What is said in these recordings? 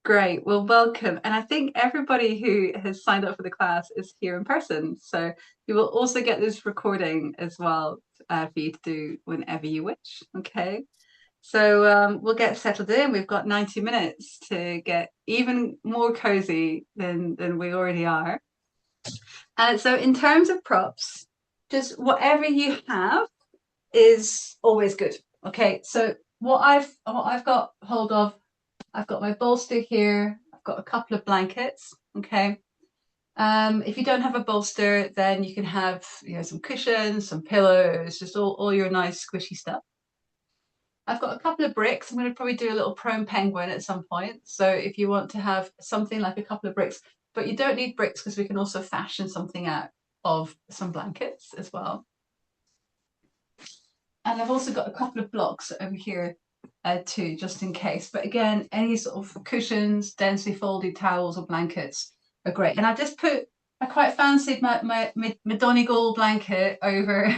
Great. Well, welcome. And I think everybody who has signed up for the class is here in person. So you will also get this recording as well for you to do whenever you wish. Okay. So we'll get settled in. We've got 90 minutes to get even more cozy than we already are. So in terms of props, just whatever you have is always good. Okay. So what I've got hold of, I've got my bolster here. I've got a couple of blankets. Okay. If you don't have a bolster, then you can have, some cushions, some pillows, just all your nice squishy stuff. I've got a couple of bricks. I'm going to probably do a little prone penguin at some point. So if you want to have something like a couple of bricks, but you don't need bricks because we can also fashion something out of some blankets as well. And I've also got a couple of blocks over here too, just in case. But again, any sort of cushions, densely folded towels or blankets are great. And I quite fancied my Donegal blanket over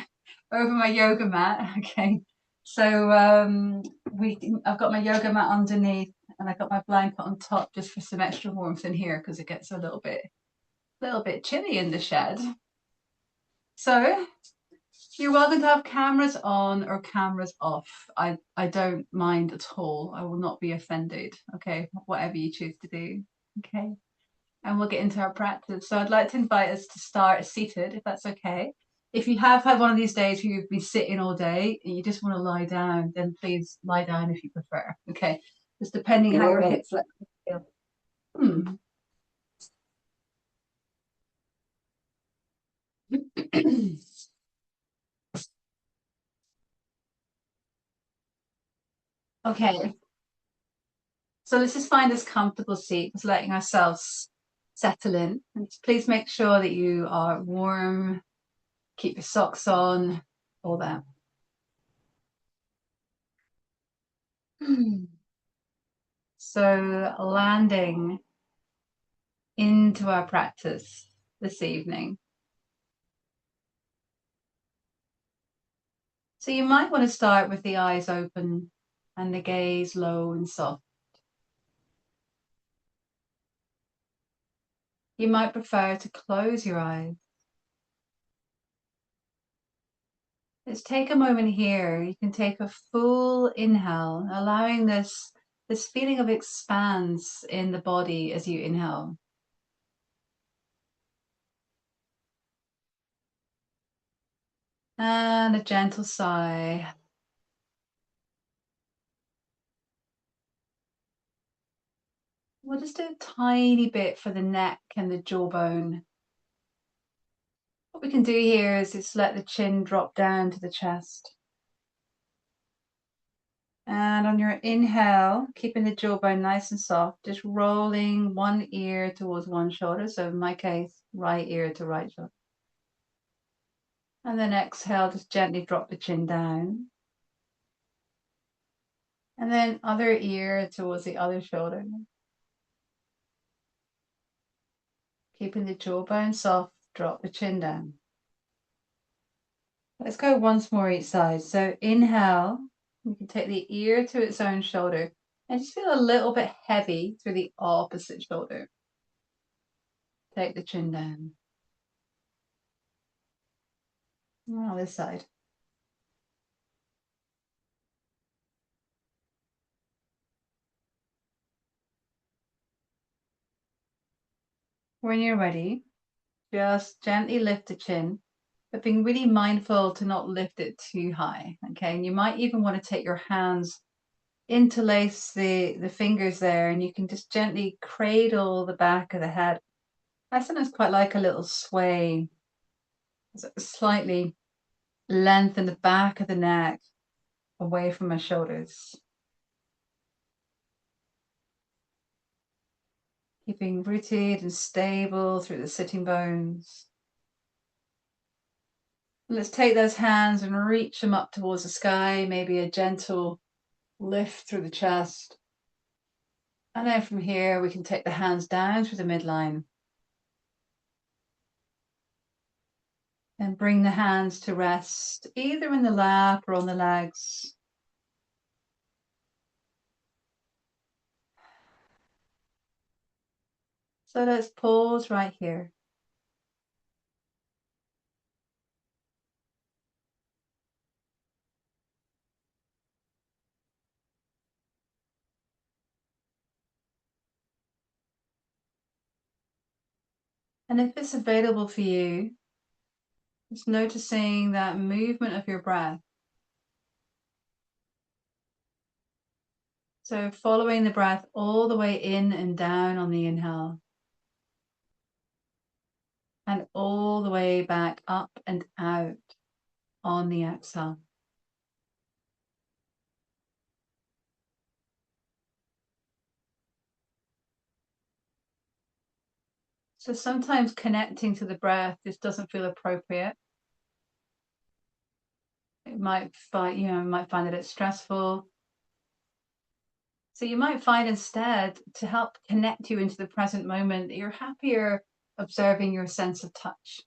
over my yoga mat. Okay, so I've got my yoga mat underneath, and I've got my blanket on top just for some extra warmth in here because it gets a little bit chilly in the shed. So you're welcome to have cameras on or cameras off. I don't mind at all. I will not be offended. Okay, whatever you choose to do. Okay, and we'll get into our practice. So I'd like to invite us to start seated, if that's okay. If you have had one of these days where you've been sitting all day and you just want to lie down, then please lie down if you prefer. Okay, just depending how your hips feel. Hmm. Okay, so let's just find this comfortable seat, just letting ourselves settle in. And please make sure that you are warm, keep your socks on, all that. So landing into our practice this evening. So you might want to start with the eyes open and the gaze low and soft. You might prefer to close your eyes. Let's take a moment here. You can take a full inhale, allowing this feeling of expanse in the body as you inhale. And a gentle sigh. We'll just do a tiny bit for the neck and the jawbone. What we can do here is just let the chin drop down to the chest. And on your inhale, keeping the jawbone nice and soft, just rolling one ear towards one shoulder. So in my case, right ear to right shoulder. And then exhale, just gently drop the chin down. And then other ear towards the other shoulder. Keeping the jawbone soft, drop the chin down. Let's go once more each side. So inhale, you can take the ear to its own shoulder and just feel a little bit heavy through the opposite shoulder. Take the chin down. Now this side. When you're ready, just gently lift the chin, but being really mindful to not lift it too high. Okay, and you might even want to take your hands, interlace the fingers there, and you can just gently cradle the back of the head. I sometimes quite like a little sway, slightly lengthen the back of the neck away from my shoulders. Keeping rooted and stable through the sitting bones. Let's take those hands and reach them up towards the sky, maybe a gentle lift through the chest. And then from here, we can take the hands down through the midline. And bring the hands to rest, either in the lap or on the legs. So let's pause right here. And if it's available for you, just noticing that movement of your breath. So following the breath all the way in and down on the inhale, and all the way back up and out on the exhale. So sometimes connecting to the breath just doesn't feel appropriate. It might find, might find that it's stressful. So you might find instead, to help connect you into the present moment, that you're happier observing your sense of touch.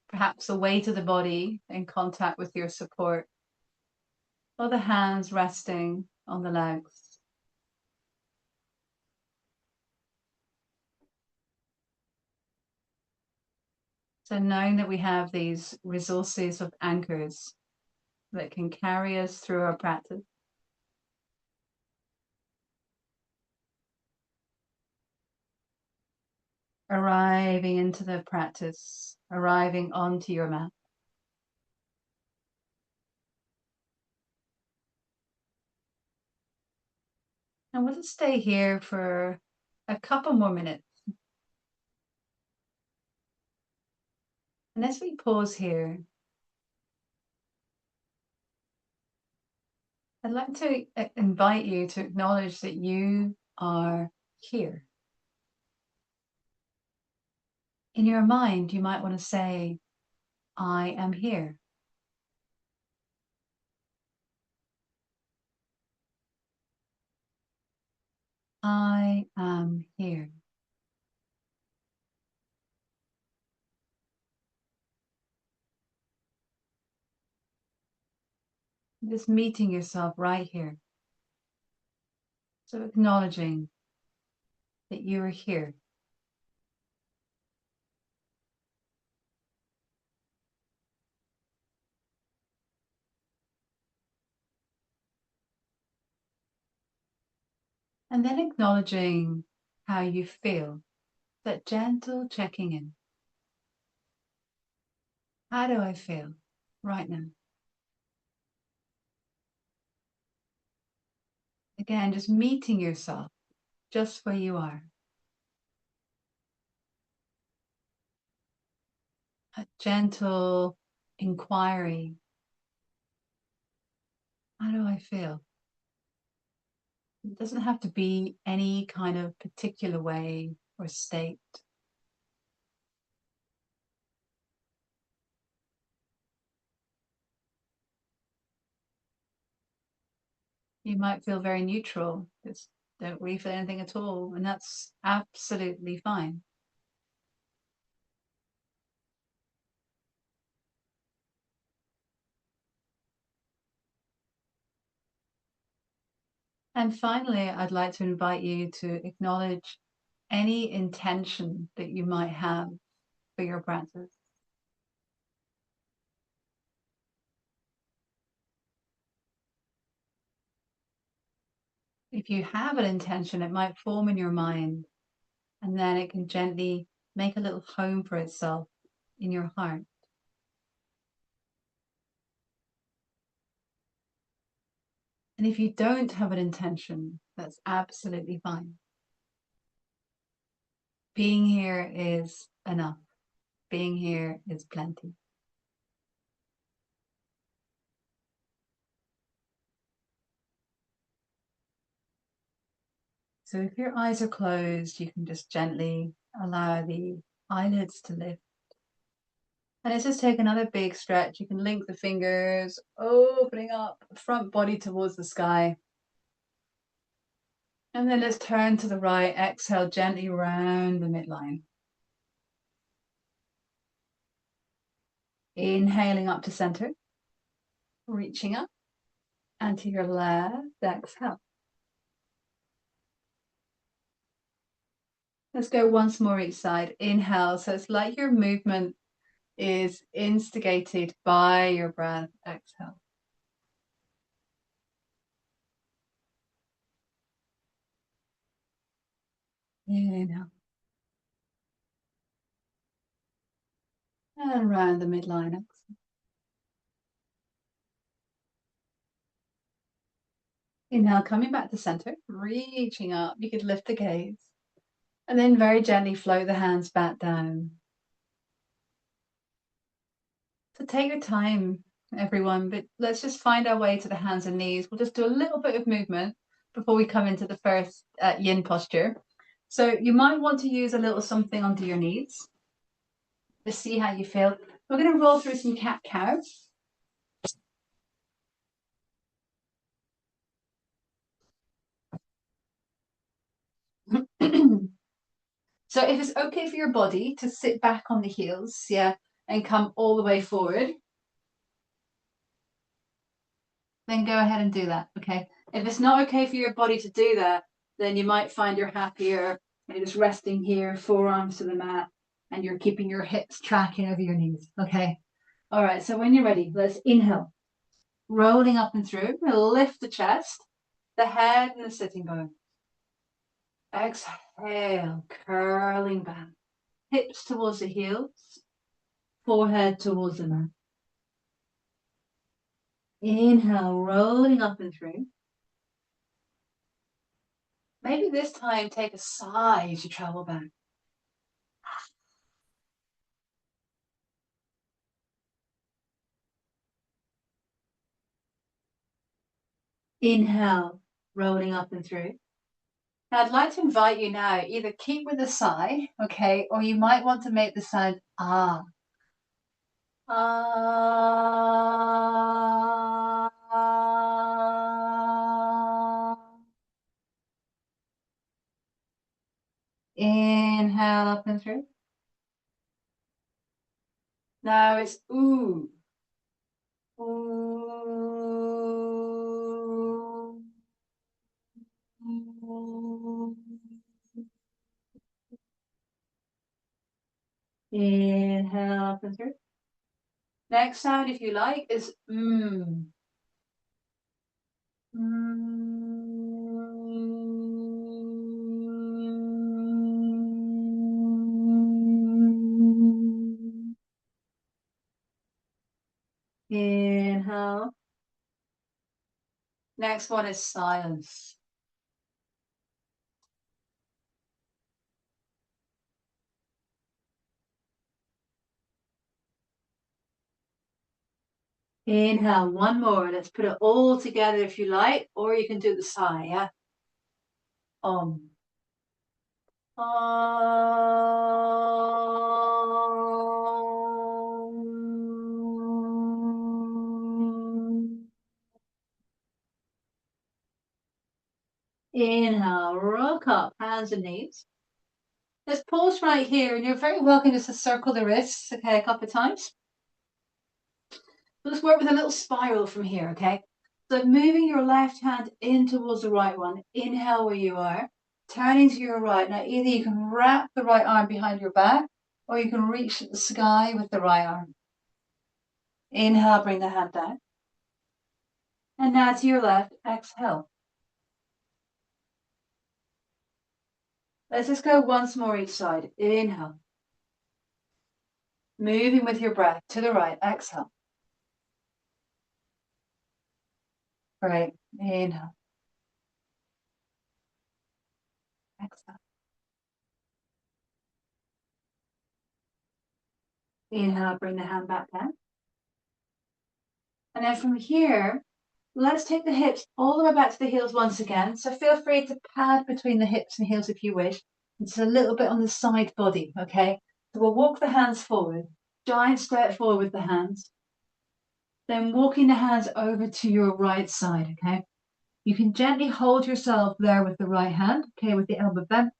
Perhaps the weight of the body in contact with your support, or the hands resting on the legs. So knowing that we have these resources of anchors that can carry us through our practice. Arriving into the practice, arriving onto your mat. And we'll just stay here for a couple more minutes. And as we pause here, I'd like to invite you to acknowledge that you are here. In your mind, you might want to say, I am here. I am here. Just meeting yourself right here. So acknowledging that you are here. And then acknowledging how you feel. That gentle checking in. How do I feel right now? Again, just meeting yourself just where you are. A gentle inquiry. How do I feel? It doesn't have to be any kind of particular way or state. You might feel very neutral, just don't really feel anything at all, and that's absolutely fine. And finally, I'd like to invite you to acknowledge any intention that you might have for your practice. If you have an intention, it might form in your mind, and then it can gently make a little home for itself in your heart. And if you don't have an intention, that's absolutely fine. Being here is enough. Being here is plenty. So if your eyes are closed, you can just gently allow the eyelids to lift. And let's just take another big stretch. You can link the fingers, opening up front body towards the sky. And then let's turn to the right. Exhale gently round the midline. Inhaling up to center. Reaching up. And to your left, exhale. Let's go once more each side. Inhale. So it's like your movement is instigated by your breath. Exhale. Inhale. And round the midline. Exhale. Inhale, coming back to center, reaching up. You could lift the gaze. And then very gently float the hands back down. So take your time, everyone, but let's just find our way to the hands and knees. We'll just do a little bit of movement before we come into the first yin posture. So you might want to use a little something under your knees to see how you feel. We're going to roll through some cat-cow. So if it's okay for your body to sit back on the heels, yeah, and come all the way forward, then go ahead and do that, okay? If it's not okay for your body to do that, then you might find you're happier you're just resting here, forearms to the mat, and you're keeping your hips tracking over your knees, okay? All right, so when you're ready, let's inhale. Rolling up and through, lift the chest, the head and the sitting bone. Exhale, curling back. Hips towards the heels, forehead towards the mat. Inhale, rolling up and through. Maybe this time take a sigh as you travel back. Inhale, rolling up and through. Now I'd like to invite you now, either keep with a sigh, okay, or you might want to make the sound ah. Ah. Inhale up and through. Now it's ooh. Ooh. Ooh. Inhale up and through. Next sound, if you like, is mm. Mm. Inhale. Next one is silence. Inhale, one more. Let's put it all together if you like, or you can do the sigh, yeah? Om. Om. Inhale, rock up, hands and knees. Let's pause right here, and you're very welcome just to circle the wrists, okay, a couple of times. Let's work with a little spiral from here, okay? So moving your left hand in towards the right one. Inhale where you are. Turning to your right. Now either you can wrap the right arm behind your back, or you can reach the sky with the right arm. Inhale, bring the hand down. And now to your left, exhale. Let's just go once more each side. Inhale. Moving with your breath to the right, exhale. Great. Inhale. Exhale. Inhale, bring the hand back down. And then from here, let's take the hips all the way back to the heels once again. So feel free to pad between the hips and heels if you wish. It's a little bit on the side body, okay? So we'll walk the hands forward, giant step forward with the hands. Then walking the hands over to your right side, okay? You can gently hold yourself there with the right hand, okay, with the elbow bent.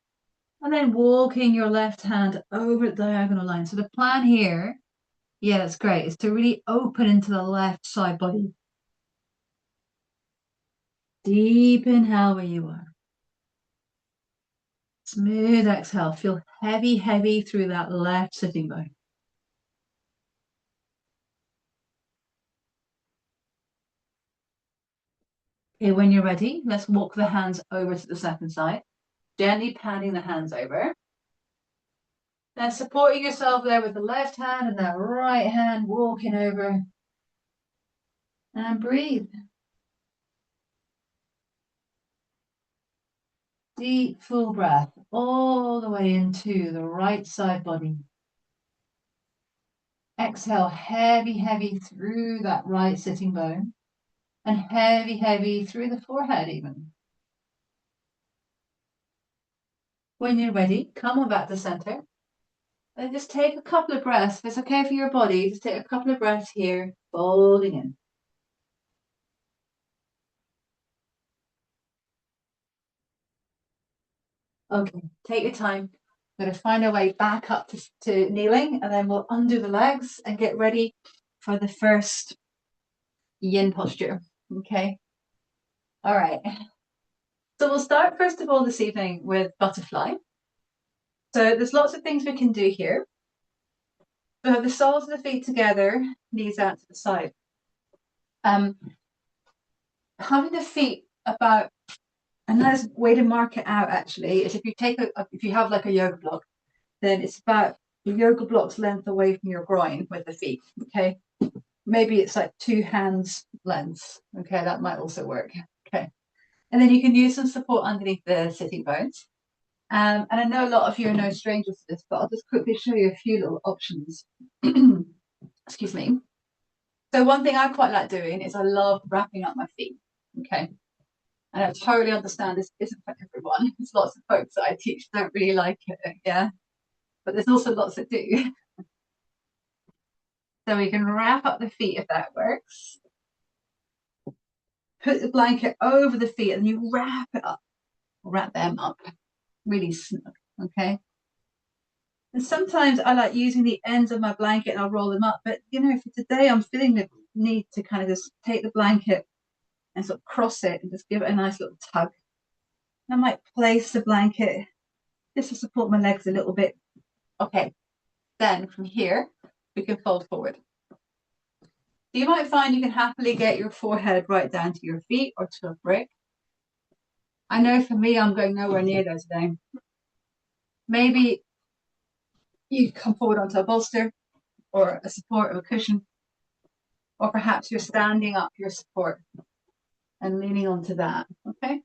And then walking your left hand over the diagonal line. So the plan here, yeah, that's great, is to really open into the left side body. Deep inhale where you are. Smooth exhale. Feel heavy, heavy through that left sitting bone. Okay, when you're ready, let's walk the hands over to the second side. Gently panning the hands over. Then supporting yourself there with the left hand and that right hand walking over. And breathe. Deep, full breath all the way into the right side body. Exhale, heavy, heavy through that right sitting bone. And heavy, heavy through the forehead even. When you're ready, come on back to center. And just take a couple of breaths. If it's okay for your body, just take a couple of breaths here, folding in. Okay, take your time. We're going to find our way back up to kneeling, and then we'll undo the legs and get ready for the first yin posture. Okay. All right. So we'll start first of all this evening with butterfly. So there's lots of things we can do here. So have the soles of the feet together, knees out to the side. Having the feet about, a nice way to mark it out actually is if you take if you have like a yoga block, then it's about the yoga block's length away from your groin with the feet. Okay, maybe it's like 2 hands lengths. Okay, that might also work. Okay, and then you can use some support underneath the sitting bones. And I know a lot of you are no strangers to this, but I'll just quickly show you a few little options. Excuse me. So one thing I quite like doing is I love wrapping up my feet. Okay. And I totally understand this isn't for everyone. There's lots of folks that I teach don't really like it. Yeah. But there's also lots that do. So we can wrap up the feet if that works. Put the blanket over the feet and you wrap it up. Wrap them up really snug. Okay. And sometimes I like using the ends of my blanket and I'll roll them up. But you know, for today I'm feeling the need to kind of just take the blanket and sort of cross it and just give it a nice little tug. I might place the blanket just to support my legs a little bit. Okay, then from here, we can fold forward. You might find you can happily get your forehead right down to your feet or to a brick. I know for me, I'm going nowhere near there today. Maybe you come forward onto a bolster or a support or a cushion, or perhaps you're standing up your support and leaning onto that, okay?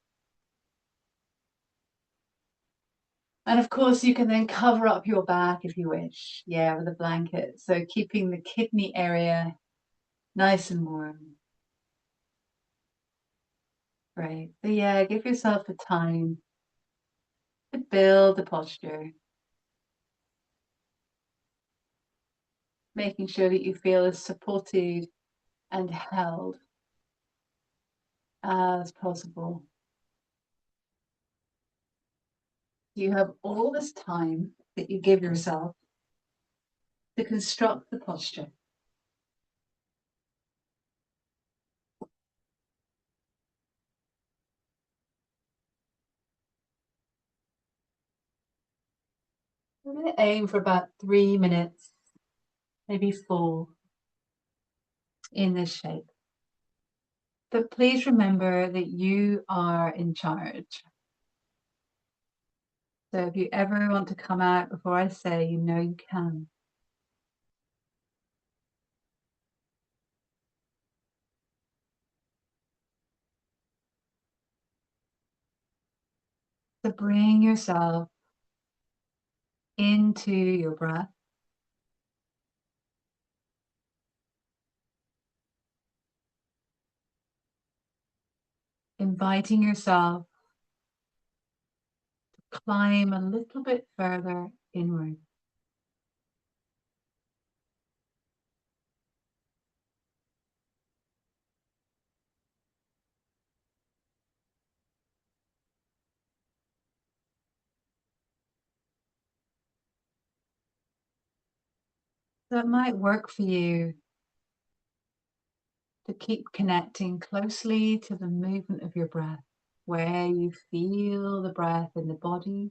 And of course, you can then cover up your back if you wish, yeah, with a blanket. So keeping the kidney area nice and warm. Right. So yeah, give yourself the time to build the posture, making sure that you feel as supported and held as possible. You have all this time that you give yourself to construct the posture. We're going to aim for about 3 minutes, maybe 4, in this shape. But please remember that you are in charge. So if you ever want to come out before I say, you know you can. So bring yourself into your breath. Inviting yourself to climb a little bit further inward. So it might work for you to keep connecting closely to the movement of your breath, where you feel the breath in the body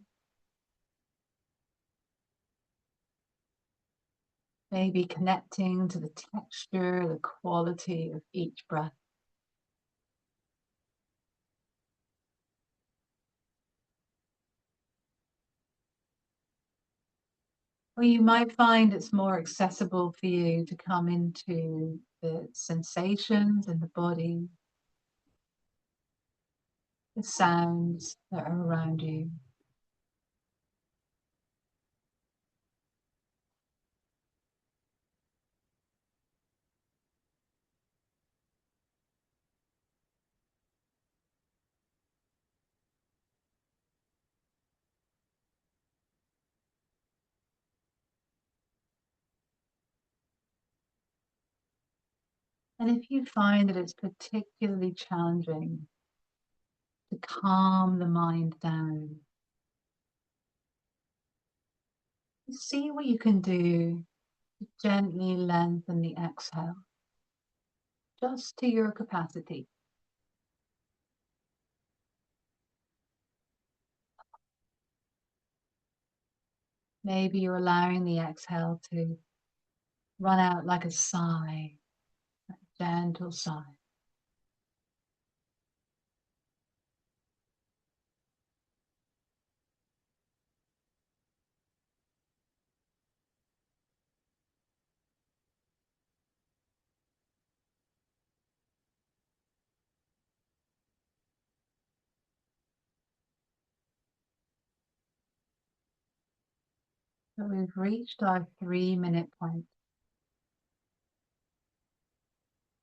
Maybe connecting to the texture, the quality of each breath. Or you might find it's more accessible for you to come into the sensations in the body, the sounds that are around you. And if you find that it's particularly challenging to calm the mind down, see what you can do to gently lengthen the exhale, just to your capacity. Maybe you're allowing the exhale to run out like a sigh, a gentle sigh. So we've reached our 3-minute point.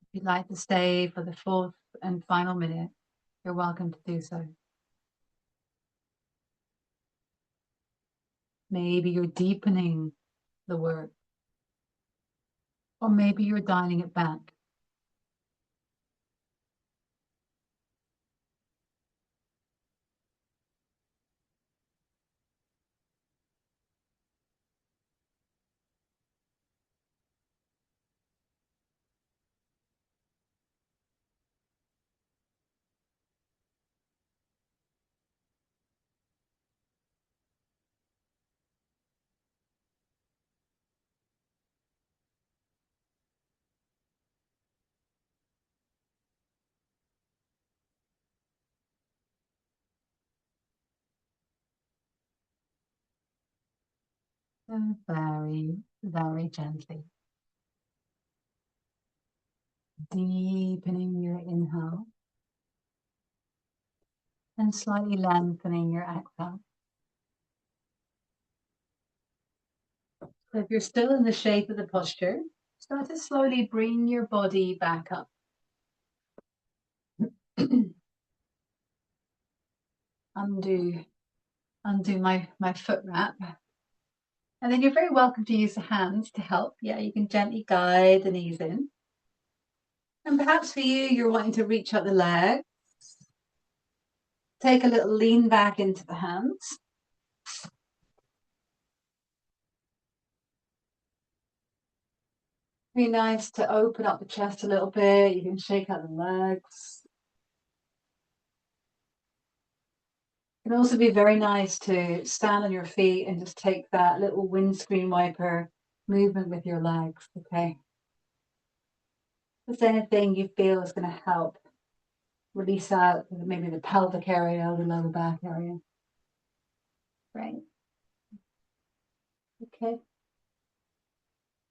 If you'd like to stay for the 4th and final minute, you're welcome to do so. Maybe you're deepening the work, or maybe you're dialing it back. So very, very gently. Deepening your inhale and slightly lengthening your exhale. So if you're still in the shape of the posture, start to slowly bring your body back up. undo my foot wrap. And then you're very welcome to use the hands to help. Yeah, you can gently guide the knees in. And perhaps for you, you're wanting to reach out the leg. Take a little lean back into the hands. Be nice to open up the chest a little bit. You can shake out the legs. It can also be very nice to stand on your feet and just take that little windscreen wiper movement with your legs, okay? If there's anything you feel is going to help release out maybe the pelvic area or the lower back area. Right. Okay.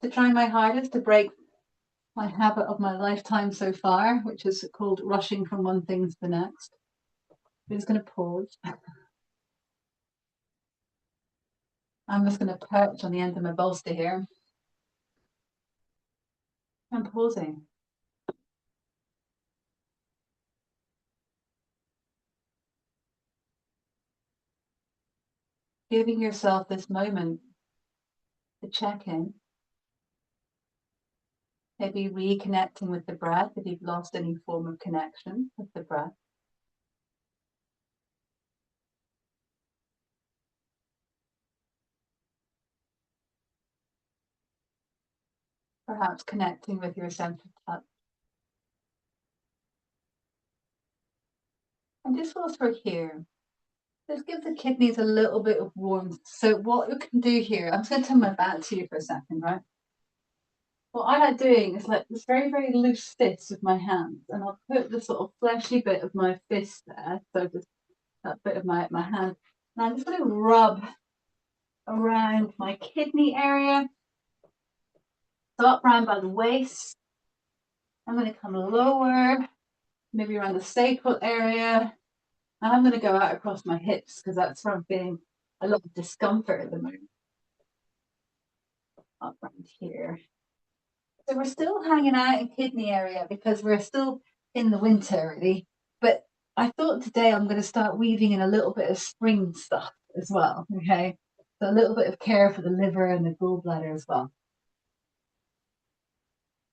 To try my hardest to break my habit of my lifetime so far, which is called rushing from one thing to the next. I'm just going to pause. I'm just going to perch on the end of my bolster here. I'm pausing. Giving yourself this moment to check in. Maybe reconnecting with the breath if you've lost any form of connection with the breath. Perhaps connecting with your sense of touch. And just whilst we're here, let's give the kidneys a little bit of warmth. So what you can do here, I'm just going to turn my back to you for a second, right? what I like doing is like this very, very loose fist with my hands, and I'll put the sort of fleshy bit of my fist there, so just that bit of my hand, and I'm just going to rub around my kidney area, so up round by the waist. I'm going to come lower, maybe around the sacral area, and I'm going to go out across my hips because that's where I'm feeling a lot of discomfort at the moment. Up around here. So we're still hanging out in kidney area because we're still in the winter, really. But I thought today I'm going to start weaving in a little bit of spring stuff as well. Okay, so a little bit of care for the liver and the gallbladder as well.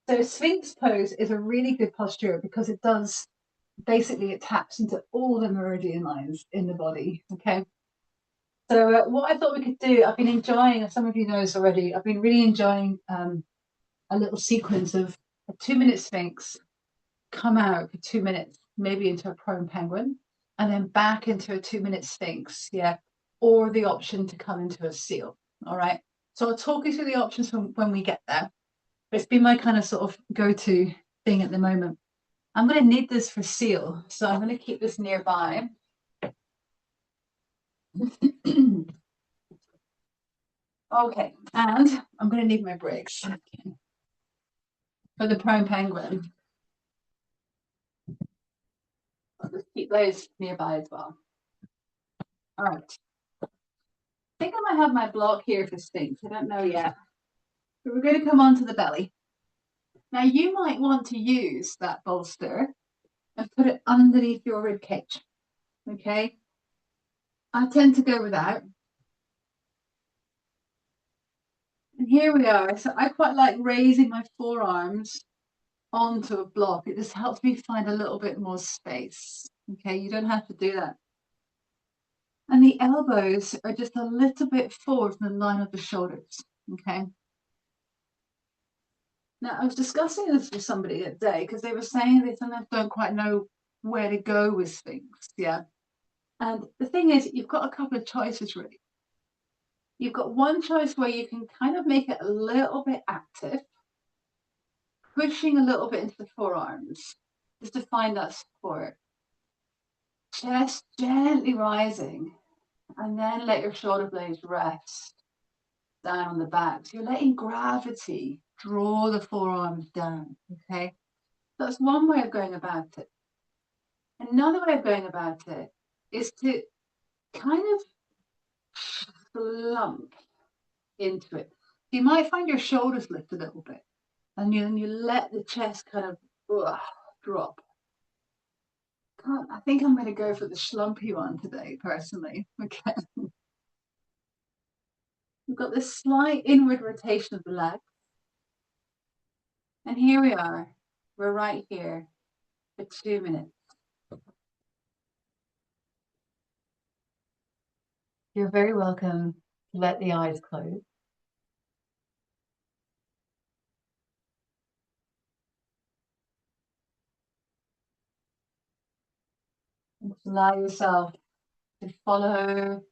So Sphinx pose is a really good posture because it does basically it taps into all the meridian lines in the body. Okay. So what I thought we could do, I've been enjoying, some of you know this already, I've been really enjoying a little sequence of a 2-minute Sphinx, come out for 2 minutes, maybe into a prone penguin, and then back into a 2-minute Sphinx, yeah, or the option to come into a seal. All right. So I'll talk you through the options when we get there. It's been my kind of sort of go-to thing at the moment. I'm going to need this for seal, so I'm going to keep this nearby. Okay, and I'm going to need my bricks for the prone penguin. I'll just keep those nearby as well. All right. I think I might have my block here for Sphinx. I don't know yet. But we're going to come onto the belly. Now you might want to use that bolster and put it underneath your rib cage. Okay. I tend to go without. And here we are. So I quite like raising my forearms onto a block. It just helps me find a little bit more space. Okay, you don't have to do that. And the elbows are just a little bit forward from the line of the shoulders. Okay. Now, I was discussing this with somebody that day because they were saying they sometimes don't quite know where to go with Sphinx. Yeah. And the thing is, you've got a couple of choices, really. You've got one choice where you can kind of make it a little bit active, pushing a little bit into the forearms, just to find that support. Chest gently rising, and then let your shoulder blades rest down on the back. So you're letting gravity draw the forearms down, okay? That's one way of going about it. Another way of going about it is to kind of slump into it. You might find your shoulders lift a little bit, and you let the chest kind of drop. I think I'm going to go for the slumpy one today, personally. Okay. We've got this slight inward rotation of the leg. And here we are. We're right here for 2 minutes. You're very welcome to let the eyes close. And allow yourself to follow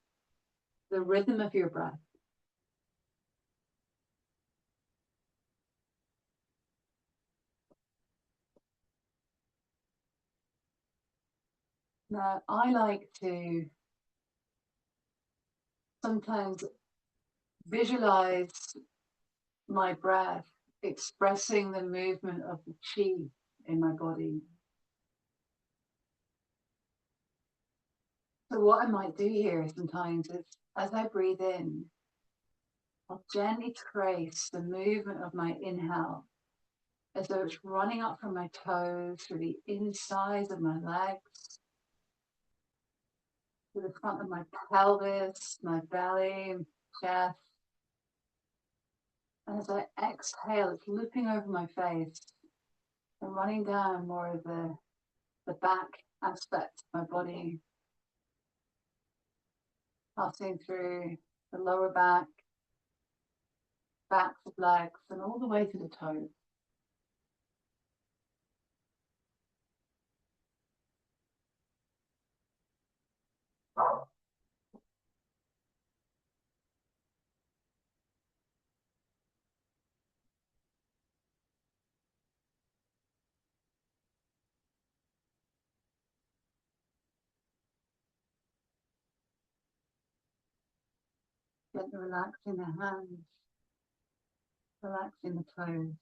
the rhythm of your breath. Now, I like to sometimes visualize my breath expressing the movement of the chi in my body. So what I might do here sometimes is, as I breathe in, I'll gently trace the movement of my inhale as though it's running up from my toes through the insides of my legs, to the front of my pelvis, my belly, chest. And as I exhale, it's looping over my face and running down more of the back aspect of my body, passing through the lower back, backs of legs, and all the way to the toes. Gently relaxing the hands, relaxing the toes.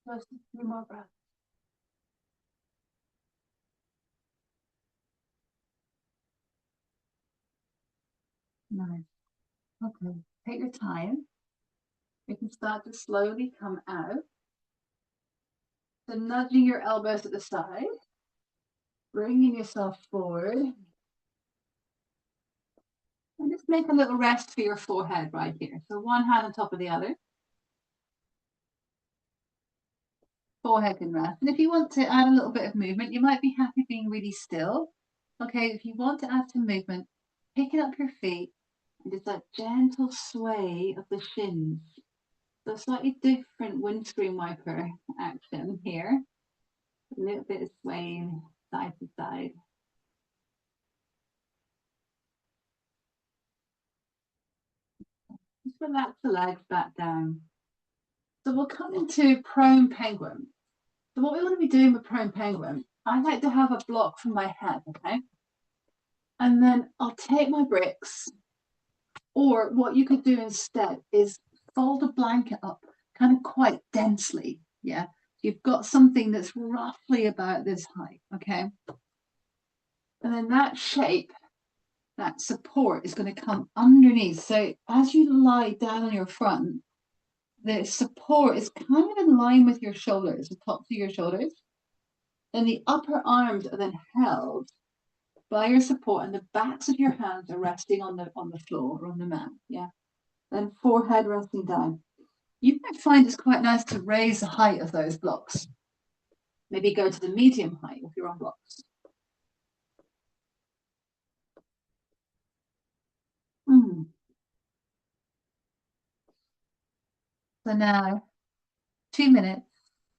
Just a few more breaths. Nice. Okay. Take your time. You can start to slowly come out. So nudging your elbows at the side, bringing yourself forward, and just make a little rest for your forehead right here. So one hand on top of the other. Forehead can rest. And if you want to add a little bit of movement, you might be happy being really still. Okay, if you want to add some movement, picking up your feet and just that gentle sway of the shins. So slightly different windscreen wiper action here. A little bit of swaying side to side. Just relax the legs back down. So we'll come into prone penguin. So what we want to be doing with prone penguin, I like to have a block from my head, okay? And then I'll take my bricks, or what you could do instead is fold a blanket up kind of quite densely, yeah? You've got something that's roughly about this height, okay? And then that shape, that support is going to come underneath. So as you lie down on your front, the support is kind of in line with your shoulders, the tops of your shoulders. Then the upper arms are then held by your support, and the backs of your hands are resting on the floor or on the mat. Yeah. Then forehead resting down. You might find it's quite nice to raise the height of those blocks. Maybe go to the medium height if you're on blocks. So now, 2 minutes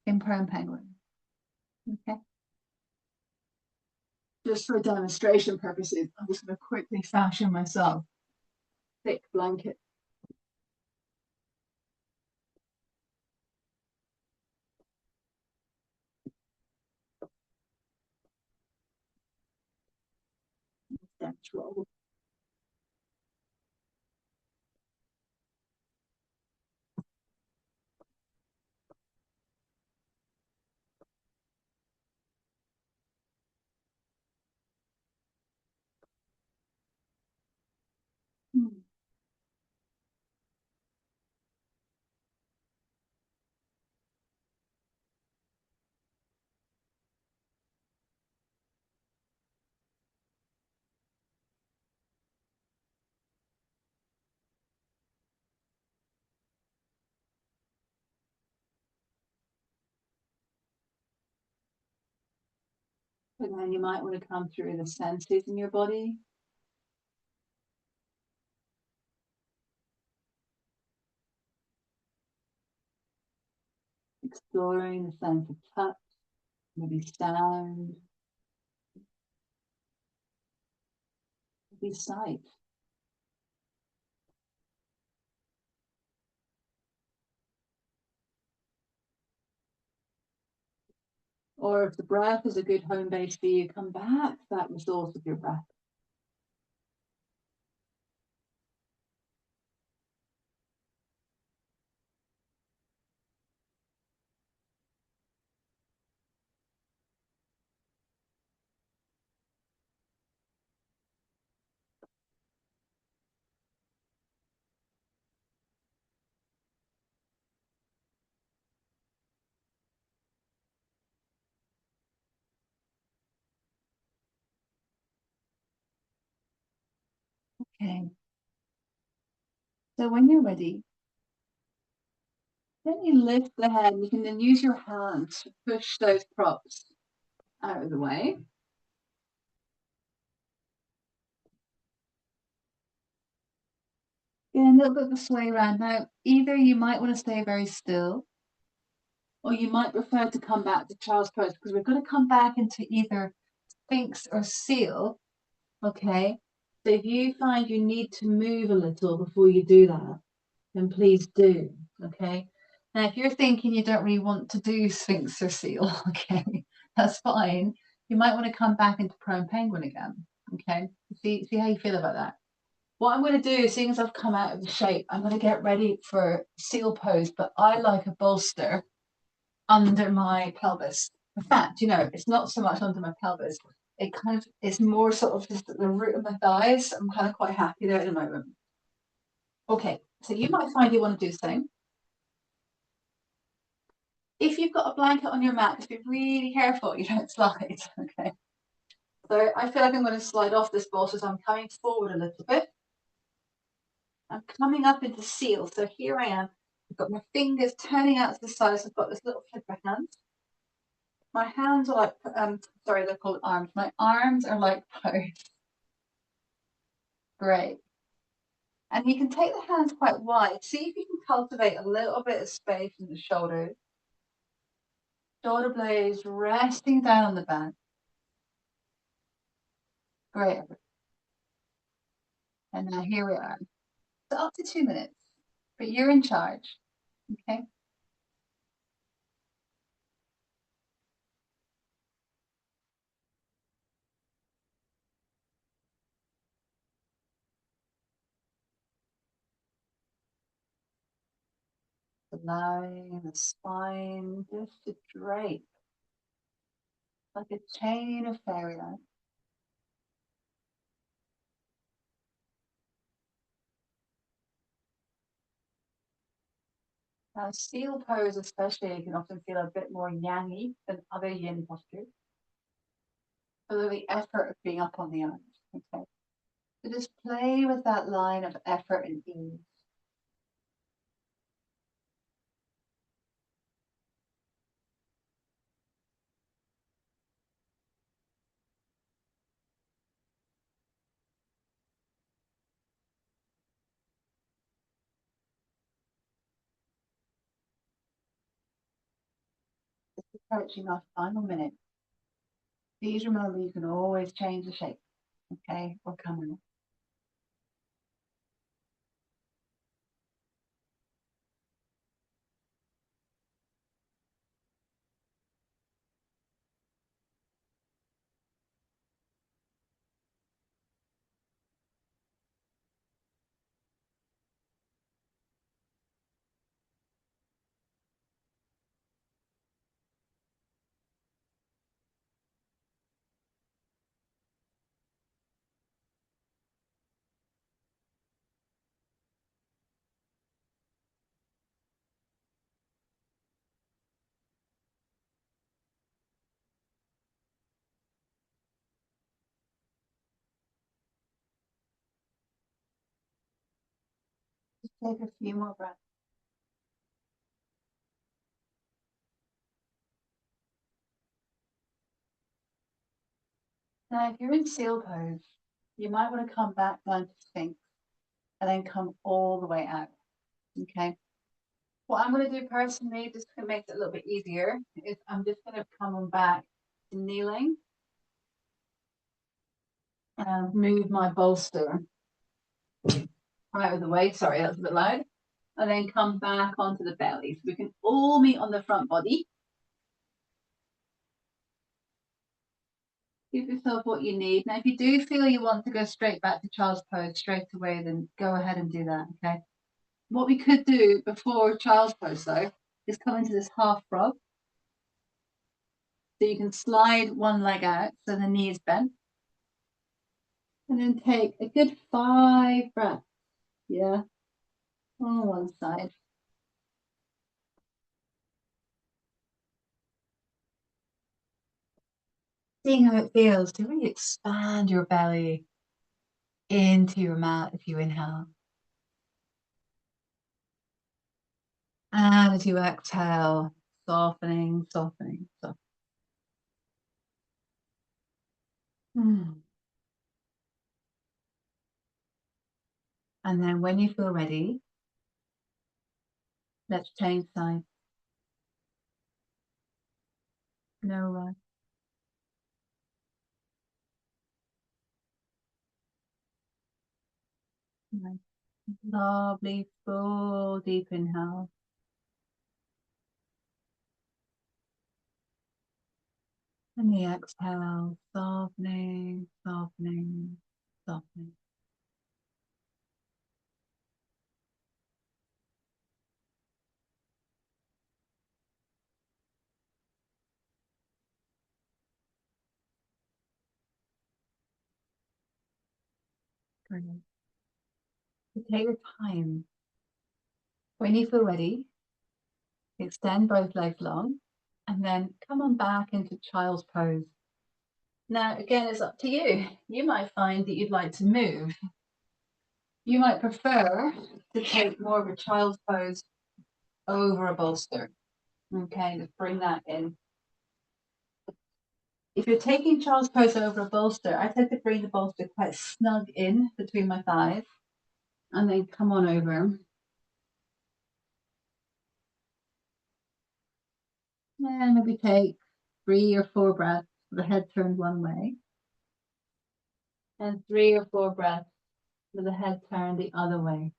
in prone penguin. Okay. Just for demonstration purposes, I'm just going to quickly fashion myself a thick blanket. Central. And then you might want to come through the senses in your body. Exploring the sense of touch, maybe sound, maybe sight. Or if the breath is a good home base for you, come back to that resource of your breath. Okay. So when you're ready, then you lift the head. You can then use your hands to push those props out of the way. Get a little bit of a sway around. Now, either you might want to stay very still, or you might prefer to come back to child's pose, because we're going to come back into either Sphinx or seal. Okay. So if you find you need to move a little before you do that, then please do. Okay. Now, if you're thinking you don't really want to do Sphinx or Seal, okay, that's fine. You might want to come back into prone penguin again. Okay, see how you feel about that. What I'm going to do, seeing as I've come out of the shape, I'm going to get ready for seal pose, but I like a bolster under my pelvis. In fact, it's not so much under my pelvis. It kind of it's more sort of just at the root of my thighs. I'm kind of quite happy there at the moment. Okay, so you might find you want to do the same. If you've got a blanket on your mat, just be really careful you don't slide. Okay. So I feel like I'm going to slide off this ball, so I'm coming forward a little bit. I'm coming up into seal. So here I am. I've got my fingers turning out to the sides. I've got this little flipper hand. My hands are like, sorry, they're called arms. My arms are like posts. Great. And you can take the hands quite wide. See if you can cultivate a little bit of space in the shoulders. Shoulder blades resting down on the back. Great. And now here we are. So up to 2 minutes, but you're in charge. Okay. Allowing the spine just to drape like a chain of fairyland. Now, seal pose, especially, you can often feel a bit more yangy than other yin postures. So the effort of being up on the arms. Okay. So just play with that line of effort and ease. Just approaching our final minute. Please remember you can always change the shape. Okay, or come in. Just take a few more breaths. Now, if you're in seal pose, you might want to come back down to Sphinx and then come all the way out. Okay. What I'm going to do personally, just to make it a little bit easier, is I'm just going to come on back to kneeling and move my bolster out of the way. Sorry, that was a bit loud. And then come back onto the belly. So we can all meet on the front body. Give yourself what you need. Now, if you do feel you want to go straight back to child's pose straight away, then go ahead and do that. Okay. What we could do before child's pose, though, is come into this half frog. So you can slide one leg out so the knee is bent. And then take a good 5 breaths. Yeah. On one side. Seeing how it feels to really expand your belly into your mat if you inhale. And as you exhale, softening, softening, softening. And then when you feel ready, let's change sides. No rush. Nice. Lovely, full, deep inhale. And the exhale, softening, softening, softening. Great. So take your time. When you feel ready, extend both legs long and then come on back into child's pose. Now, again, it's up to you. You might find that you'd like to move. You might prefer to take more of a child's pose over a bolster. Okay, just bring that in. If you're taking child's pose over a bolster, I tend to bring the bolster quite snug in between my thighs and then come on over. And maybe take 3 or 4 breaths with the head turned one way. And 3 or 4 breaths with the head turned the other way.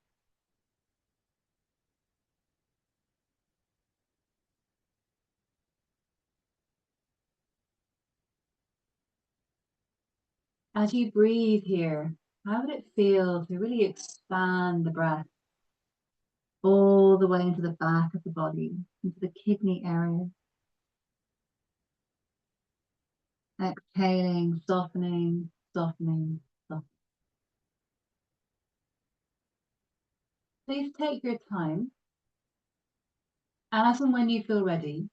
As you breathe here, how would it feel to really expand the breath all the way into the back of the body, into the kidney area? Exhaling, softening, softening, softening. Please take your time. As and when you feel ready,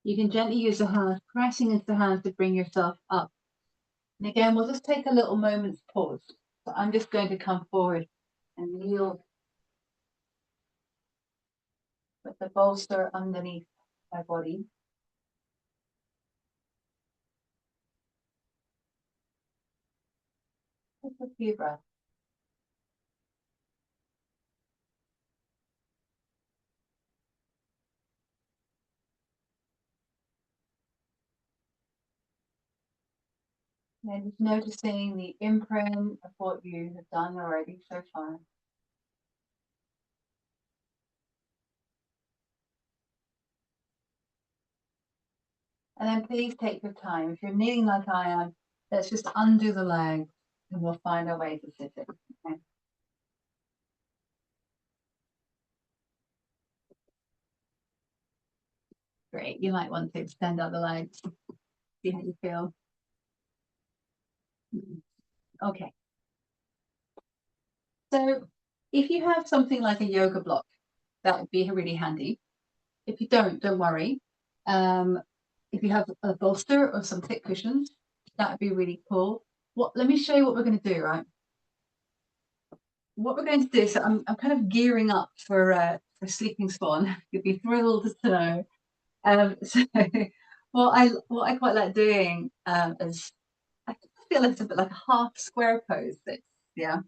you can gently use the hands, pressing into the hands to bring yourself up. And again, we'll just take a little moment's pause. So I'm just going to come forward and kneel with the bolster underneath my body. Just a few breaths. And just noticing the imprint of what you have done already so far. And then please take your time. If you're kneeling like I am, let's just undo the legs and we'll find our way to sitting. Okay? Great. You might want to extend out the legs. See how you feel. Okay. So if you have something like a yoga block, that would be really handy. If you don't worry. If you have a bolster or some thick cushions, that would be really cool. Let me show you what we're going to do, right? What we're going to do, so I'm kind of gearing up for Sleeping Swan. You'll be thrilled to know. So what I quite like doing is I feel it's a bit like a half square pose. Yeah,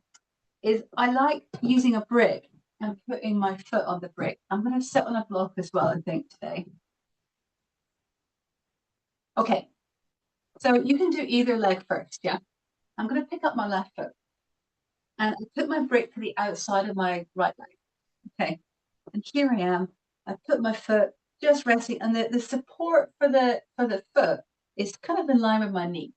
is I like using a brick and putting my foot on the brick. I'm going to sit on a block as well, I think, today. Okay, so you can do either leg first, yeah? I'm going to pick up my left foot and I put my brick to the outside of my right leg. Okay, and here I am. I put my foot just resting, and the support for the foot is kind of in line with my knee.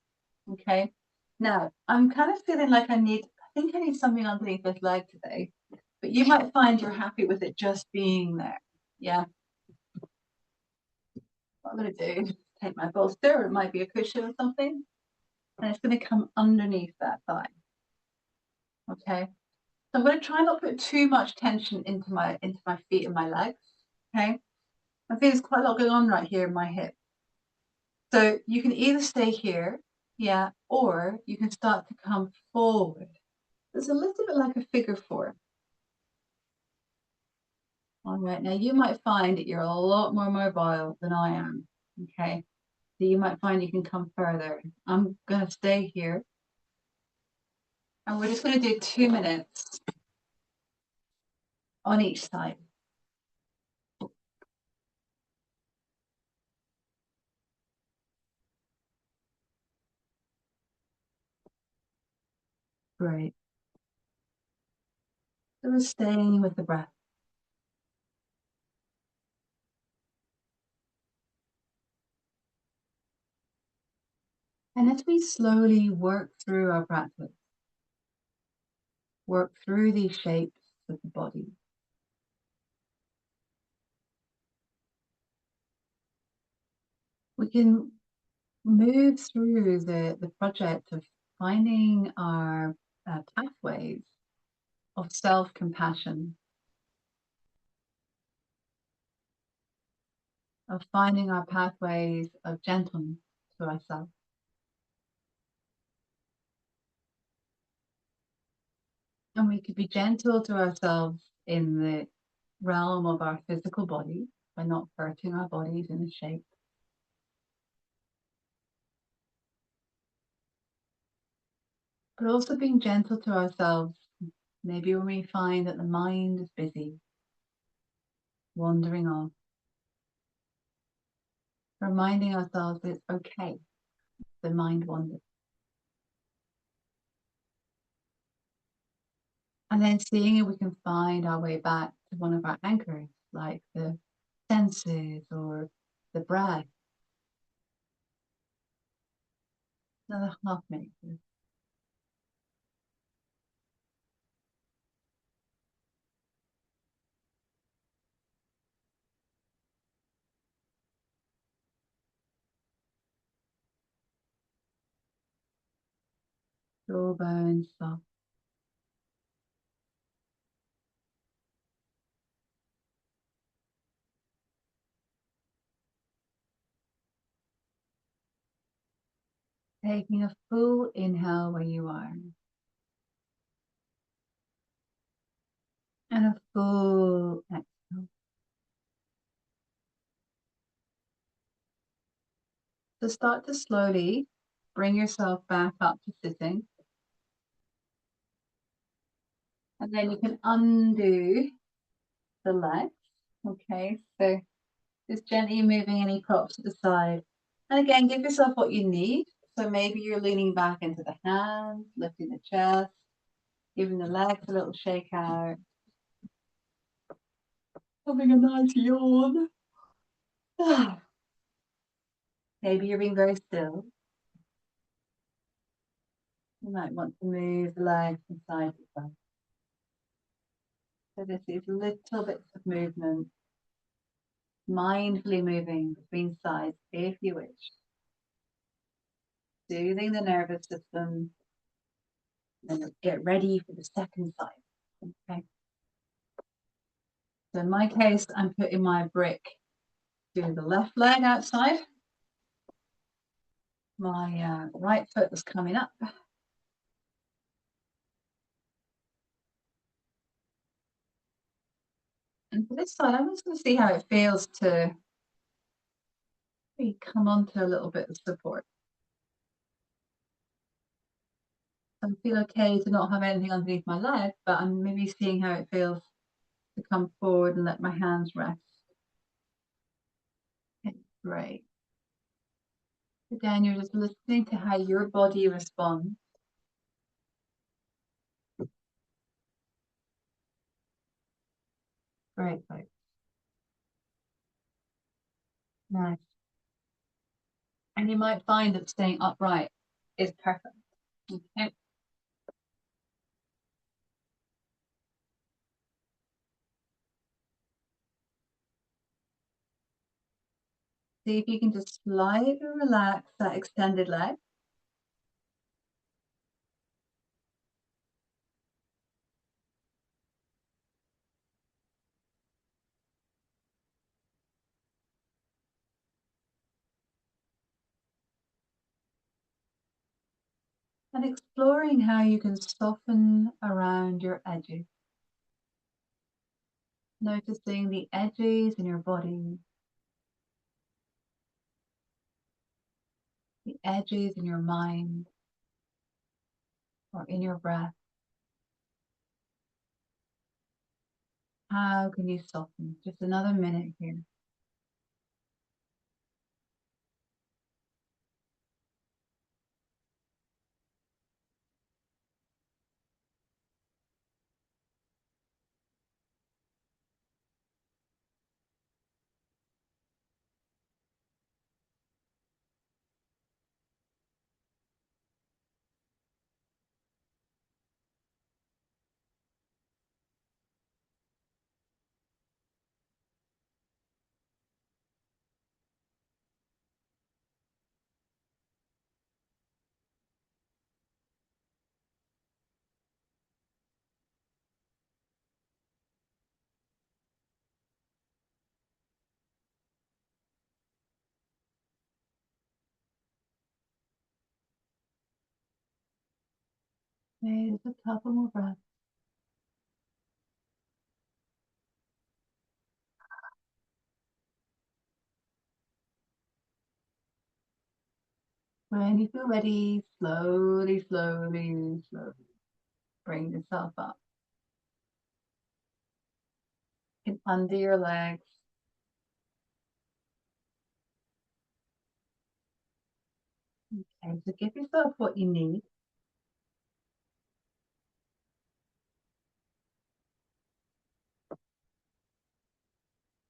Okay, now I'm kind of feeling like I think I need something underneath this leg today, but you might find you're happy with it just being there. Yeah. What I'm going to do is take my bolster, or it might be a cushion or something, and it's going to come underneath that thigh. Okay. So I'm going to try not to put too much tension into my feet and my legs. Okay. I feel there's quite a lot going on right here in my hip. So you can either stay here, yeah, or you can start to come forward. It's a little bit like a figure four. All right, now you might find that you're a lot more mobile than I am. Okay. So you might find you can come further. I'm going to stay here. And we're just going to do 2 minutes on each side. Great. So we're staying with the breath. And as we slowly work through our practice, work through these shapes of the body, we can move through the project of finding our pathways of self-compassion, of finding our pathways of gentleness to ourselves. And we could be gentle to ourselves in the realm of our physical body by not hurting our bodies in a shape. But also being gentle to ourselves, maybe when we find that the mind is busy, wandering off, reminding ourselves that it's okay, the mind wanders. And then seeing if we can find our way back to one of our anchors, like the senses or the breath. Another half minute. Jawbone soft. Taking a full inhale where you are. And a full exhale. So start to slowly bring yourself back up to sitting. And then you can undo the legs. Okay, so just gently moving any props to the side. And again, give yourself what you need. So maybe you're leaning back into the hands, lifting the chest, giving the legs a little shake out. Having a nice yawn. Maybe you're being very still. You might want to move the legs from side to side. So this is little bits of movement, mindfully moving between sides if you wish. Soothing the nervous system, and then get ready for the second side. Okay. So in my case, I'm putting my brick to the left leg outside. My right foot was coming up. And for this side, I'm just going to see how it feels to maybe come onto a little bit of support. I feel okay to not have anything underneath my leg, but I'm maybe seeing how it feels to come forward and let my hands rest. Okay, great. Again, you're just listening to how your body responds. Great, great. Nice. And you might find that staying upright is perfect. Okay. See if you can just slightly relax that extended leg. And exploring how you can soften around your edges. Noticing the edges in your body, the edges in your mind, or in your breath. How can you soften? Just another minute here. Okay, just a couple more breaths. When you feel ready, slowly, slowly, slowly bring yourself up. And under your legs. Okay, so give yourself what you need.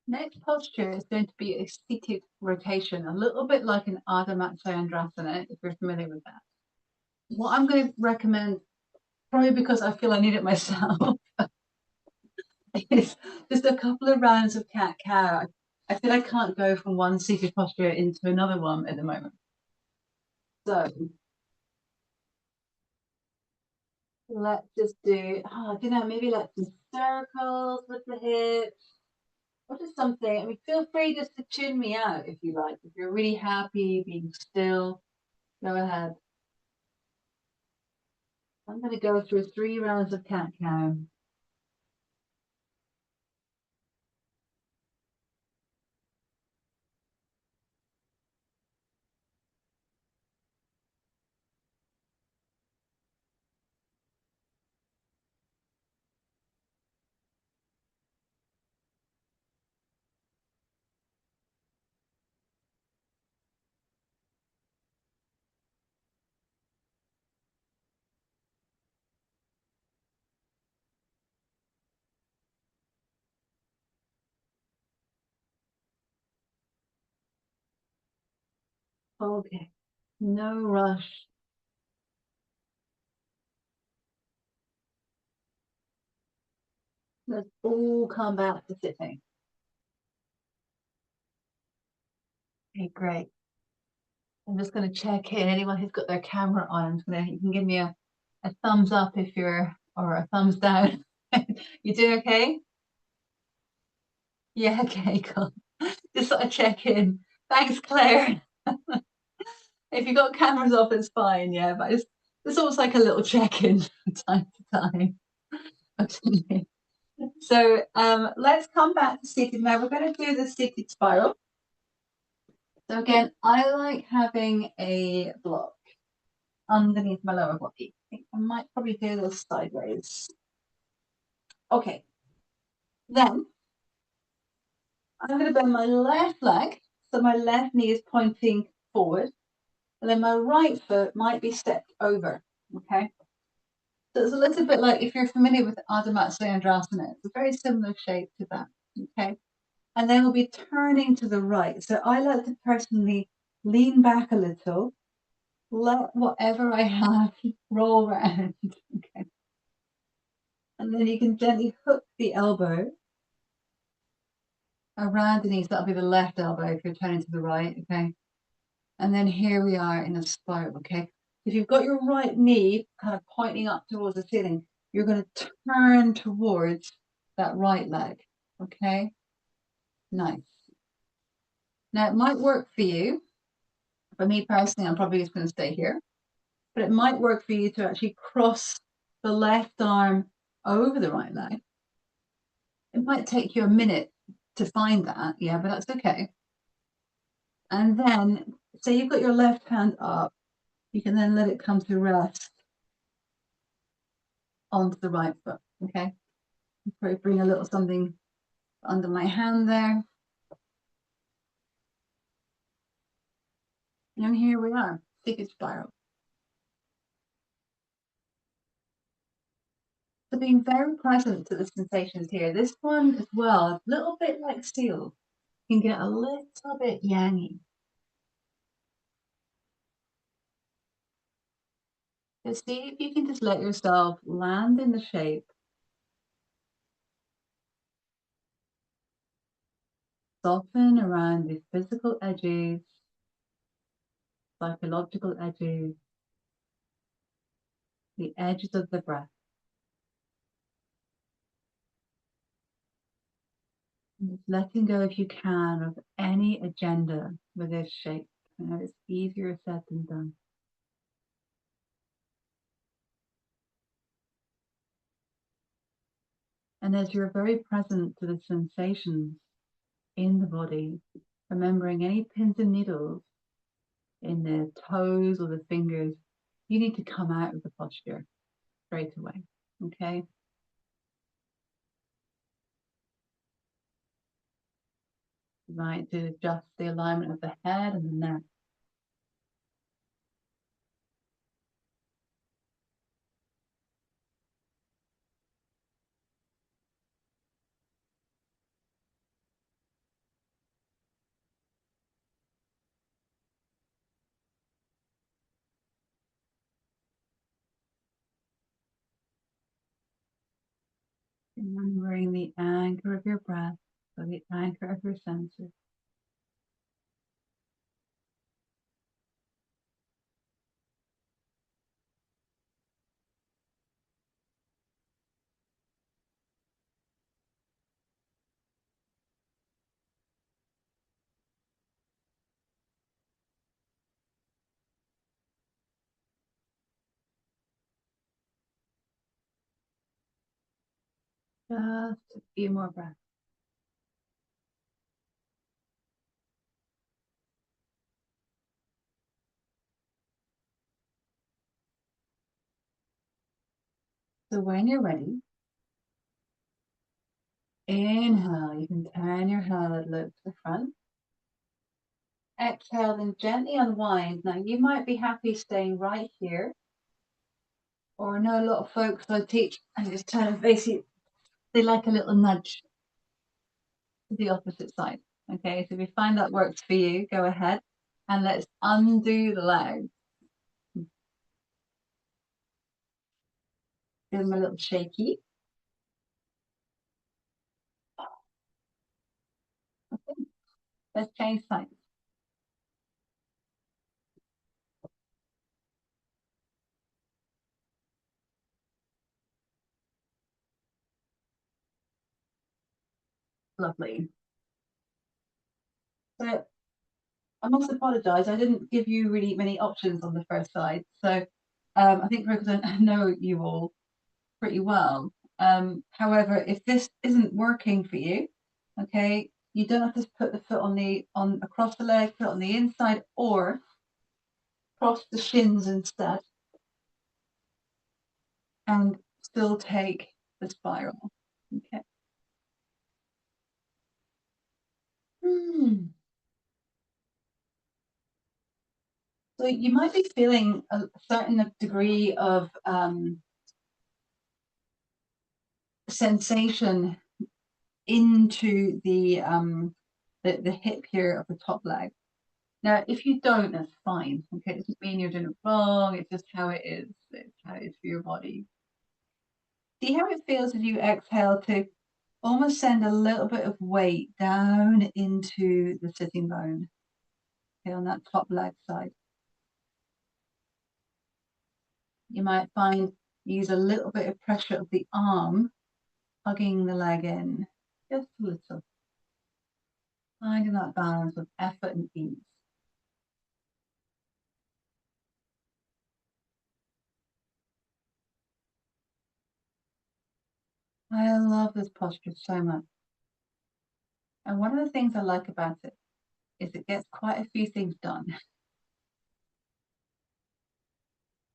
Next posture is going to be a seated rotation, a little bit like an Ardha Matsyendrasana, if you're familiar with that. What I'm going to recommend, probably because I feel I need it myself, is just a couple of rounds of cat-cow. I feel I can't go from one seated posture into another one at the moment. So let's just do, maybe let's do circles with the hips. Or just something. I mean, feel free just to tune me out if you like. If you're really happy being still, go ahead. I'm going to go through 3 rounds of cat cow. Okay, no rush. Let's all come back to sitting. Okay, great. I'm just going to check in. Anyone who's got their camera on, you can give me a thumbs up if you're, or a thumbs down. You doing okay? Yeah, okay, cool. Just sort of check in. Thanks, Claire. If you got cameras off, it's fine, yeah. But it's almost like a little check-in from time to time. Okay. So let's come back to seated. Now we're going to do the seated spiral. So again, I like having a block underneath my lower body. I think I might probably do this sideways. Okay. Then I'm going to bend my left leg, so my left knee is pointing forward, and then my right foot might be stepped over. Okay. So it's a little bit like if you're familiar with Ardha Matsyendrasana, it's a very similar shape to that. Okay. And then we'll be turning to the right. So I like to personally lean back a little, let whatever I have roll around. Okay. And then you can gently hook the elbow around the knees. That'll be the left elbow if you're turning to the right. Okay. And then here we are in a spiral. Okay. If you've got your right knee kind of pointing up towards the ceiling, you're going to turn towards that right leg. Okay. Nice. Now it might work for you. For me personally, I'm probably just going to stay here. But it might work for you to actually cross the left arm over the right leg. It might take you a minute to find that, yeah, but that's okay. And then, say you've got your left hand up, you can then let it come to rest onto the right foot, okay? Probably bring a little something under my hand there. And here we are, seated spiral. So being very present to the sensations here. This one as well, a little bit like seal, can get a little bit yangy. So see if you can just let yourself land in the shape. Soften around the physical edges, psychological edges, the edges of the breath. And just letting go, if you can, of any agenda with this shape. I know it's easier said than done. And as you're very present to the sensations in the body, remembering any pins and needles in the toes or the fingers, you need to come out of the posture straight away. Okay. You might to adjust the alignment of the head and the neck. Remembering the anchor of your breath, so the anchor of your senses. Just a few more breaths. So when you're ready, inhale, you can turn your head, look to the front. Exhale, then gently unwind. Now you might be happy staying right here, or I know a lot of folks I teach and just turn and face you, they like a little nudge to the opposite side. Okay, so if you find that works for you, go ahead and let's undo the legs. Give them a little shaky. Okay, let's change sides. Lovely. So I must apologise. I didn't give you really many options on the first side. So I think because I know you all pretty well. However, if this isn't working for you, okay, you don't have to put the foot on across the leg, put it on the inside, or cross the shins instead, and still take the spiral. Okay. So you might be feeling a certain degree of sensation into the hip here of the top leg. Now, if you don't, that's fine. Okay, it doesn't mean you're doing it wrong. It's just how it is. It's how it is for your body. See how it feels as you exhale to almost send a little bit of weight down into the sitting bone, okay, on that top leg side. You might find use a little bit of pressure of the arm, hugging the leg in, just a little, finding that balance of effort and ease. I love this posture so much. And one of the things I like about it is it gets quite a few things done.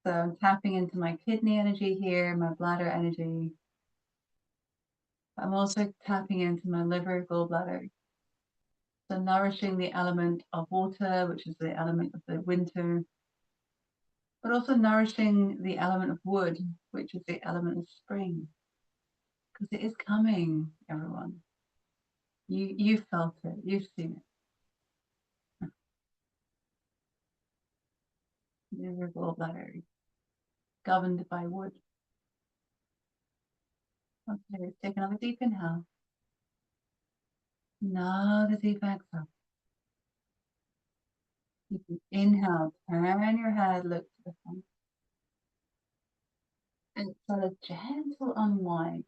So I'm tapping into my kidney energy here, my bladder energy. I'm also tapping into my liver, gallbladder. So nourishing the element of water, which is the element of the winter, but also nourishing the element of wood, which is the element of spring. Because it is coming, everyone. You felt it, you've seen it. Liver, gallbladder, governed by wood. Okay, let's take another deep inhale. Another deep exhale. You can inhale, turn your head, look to the front. And sort of gentle unwind,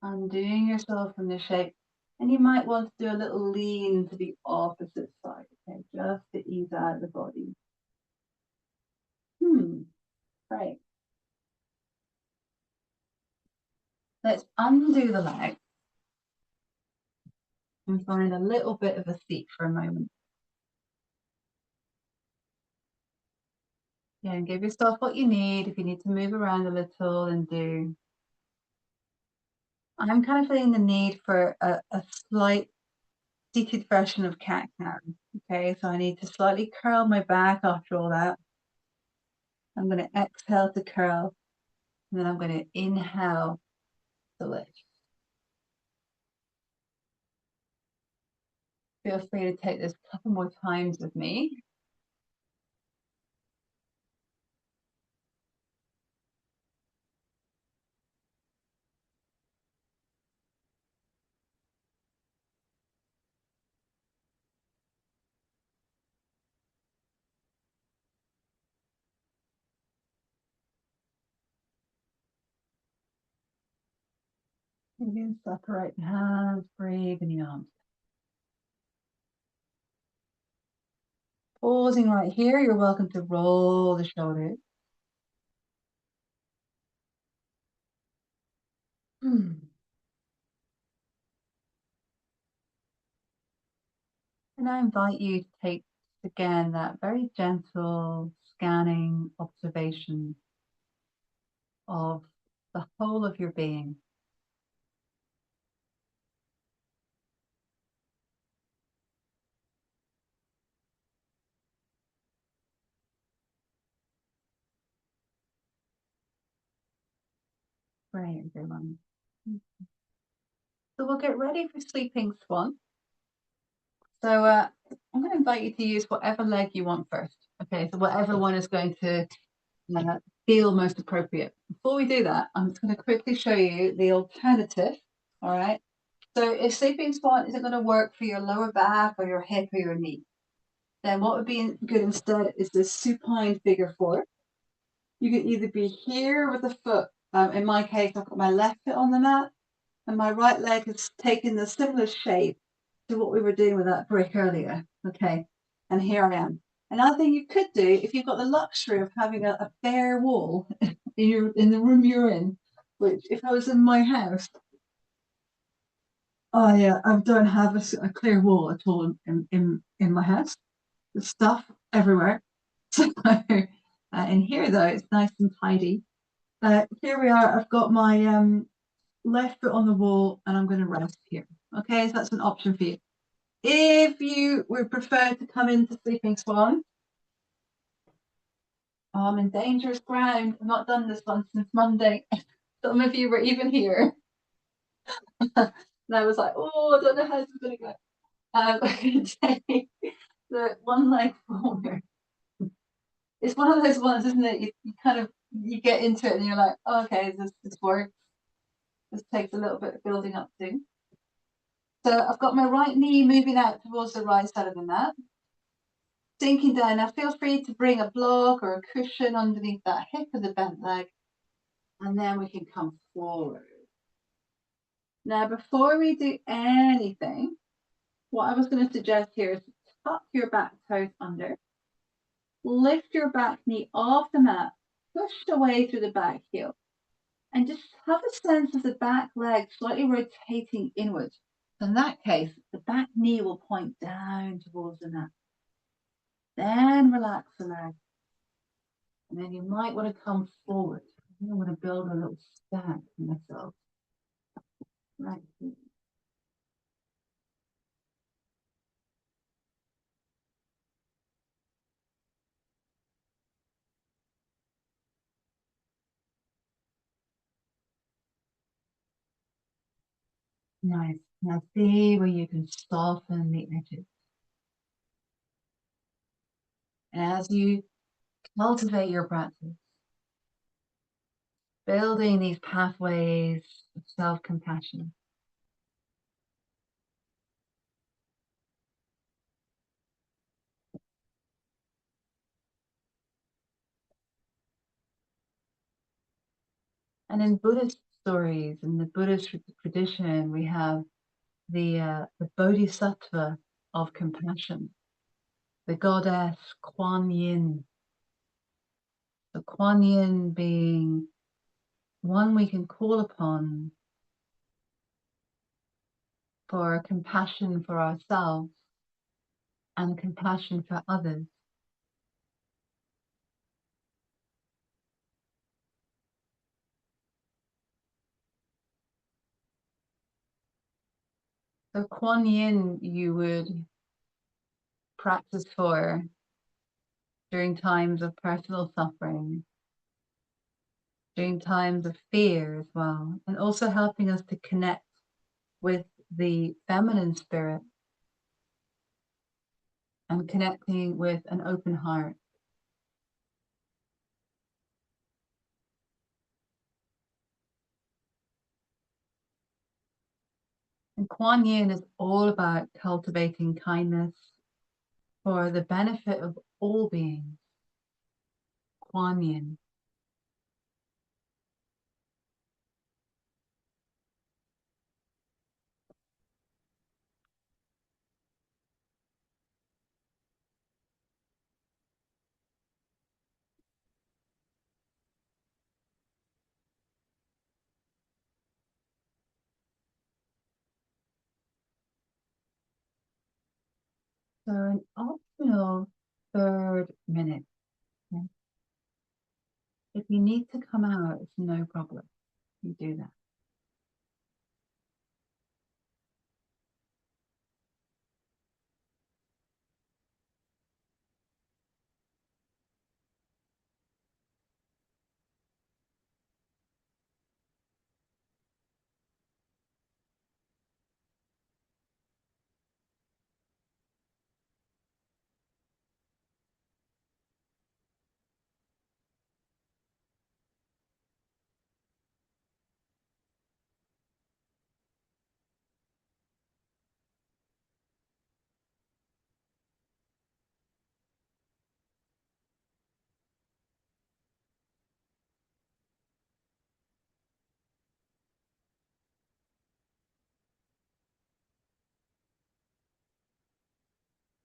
undoing yourself from the shape. And you might want to do a little lean to the opposite side, okay, just to ease out the body. Great. Let's undo the leg and find a little bit of a seat for a moment. Yeah, and give yourself what you need. If you need to move around a little, then do. I'm kind of feeling the need for a slight seated version of cat-cow. Okay, so I need to slightly curl my back after all that. I'm going to exhale to curl, and then I'm going to inhale to lift. Feel free to take this a couple more times with me. Again, separate the hands, breathe in the arms. Pausing right here, you're welcome to roll the shoulders. And I invite you to take again that very gentle scanning observation of the whole of your being. Great, everyone. So we'll get ready for Sleeping Swan. So I'm going to invite you to use whatever leg you want first. Okay, so whatever one is going to feel most appropriate. Before we do that, I'm just going to quickly show you the alternative. All right. So if Sleeping Swan isn't going to work for your lower back or your hip or your knee, then what would be good instead is this supine figure four. You could either be here with the foot. In my case, I've got my left foot on the mat, and my right leg has taken the similar shape to what we were doing with that brick earlier. Okay, and here I am. Another thing you could do, if you've got the luxury of having a bare wall in the room you're in, which if I was in my house, I don't have a clear wall at all in my house. There's stuff everywhere. So in here though, it's nice and tidy. Here we are. I've got my left foot on the wall, and I'm going to rest here. Okay, so that's an option for you. If you would prefer to come into Sleeping Swan, I'm in dangerous ground. I've not done this one since Monday. Some of you were even here. And I was like, oh, I don't know how this is going to go. I'm going to take the one leg forward. It's one of those ones, isn't it? You kind of you get into it and you're like, oh, okay, this works. This takes a little bit of building up to. So I've got my right knee moving out towards the right side of the mat. Sinking down. Now feel free to bring a block or a cushion underneath that hip of the bent leg. And then we can come forward. Now before we do anything, what I was going to suggest here is tuck your back toes under. Lift your back knee off the mat. Push away through the back heel. And just have a sense of the back leg slightly rotating inwards. In that case, the back knee will point down towards the mat. Then relax the leg. And then you might want to come forward. I want to build a little stack for myself. Right. Nice. Now see where you can soften the edges. As you cultivate your practice, building these pathways of self-compassion. And in Buddhist stories, in the Buddhist tradition, we have the bodhisattva of compassion, the goddess Kuan Yin. The Kuan Yin being one we can call upon for compassion for ourselves and compassion for others. So Kuan Yin you would practice for during times of personal suffering, during times of fear as well, and also helping us to connect with the feminine spirit and connecting with an open heart. And Kuan Yin is all about cultivating kindness for the benefit of all beings. Kuan Yin. So an optional 3rd minute. Okay? If you need to come out, it's no problem. You do that.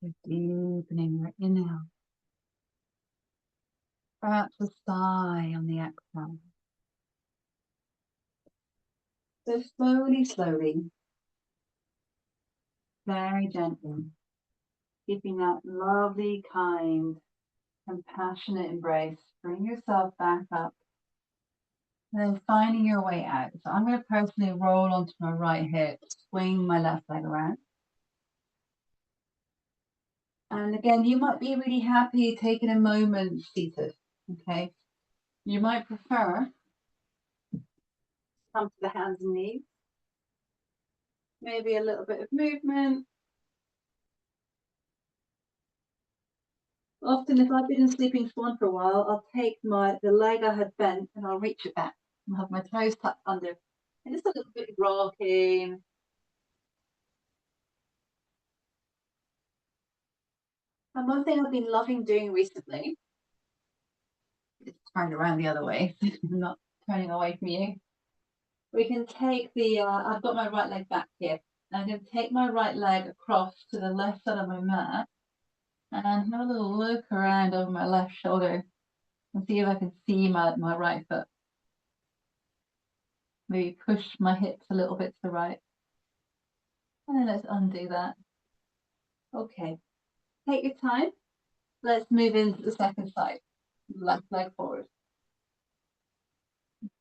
So deepening your inhale. Perhaps a sigh on the exhale. So slowly, slowly, very gently, keeping that lovely, kind, compassionate embrace. Bring yourself back up. And then finding your way out. So I'm going to personally roll onto my right hip, swing my left leg around. And again, you might be really happy taking a moment seated. Okay. You might prefer come to the hands and knees. Maybe a little bit of movement. Often, if I've been in Sleeping Swan for a while, I'll take the leg I had bent and I'll reach it back and have my toes tucked under. And just a little bit of rocking. And one thing I've been loving doing recently is turn around the other way. I'm not turning away from you. We can take I've got my right leg back here. I'm going to take my right leg across to the left side of my mat and have a little look around over my left shoulder and see if I can see my right foot. Maybe push my hips a little bit to the right. And then let's undo that. Okay, take your time. Let's move into the second side. Left leg forward.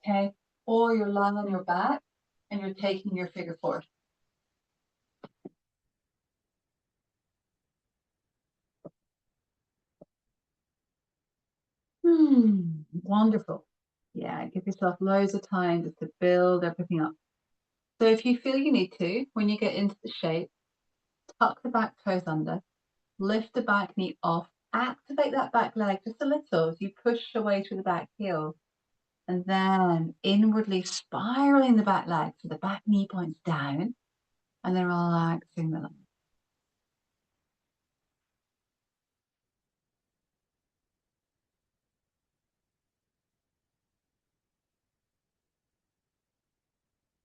Okay, or you're lying on your back and you're taking your figure four. Wonderful. Yeah, give yourself loads of time just to build everything up. So if you feel you need to, when you get into the shape, tuck the back toes under, lift the back knee off, activate that back leg just a little as you push away through the back heel, and then inwardly spiraling the back leg so the back knee points down, and then relaxing the leg.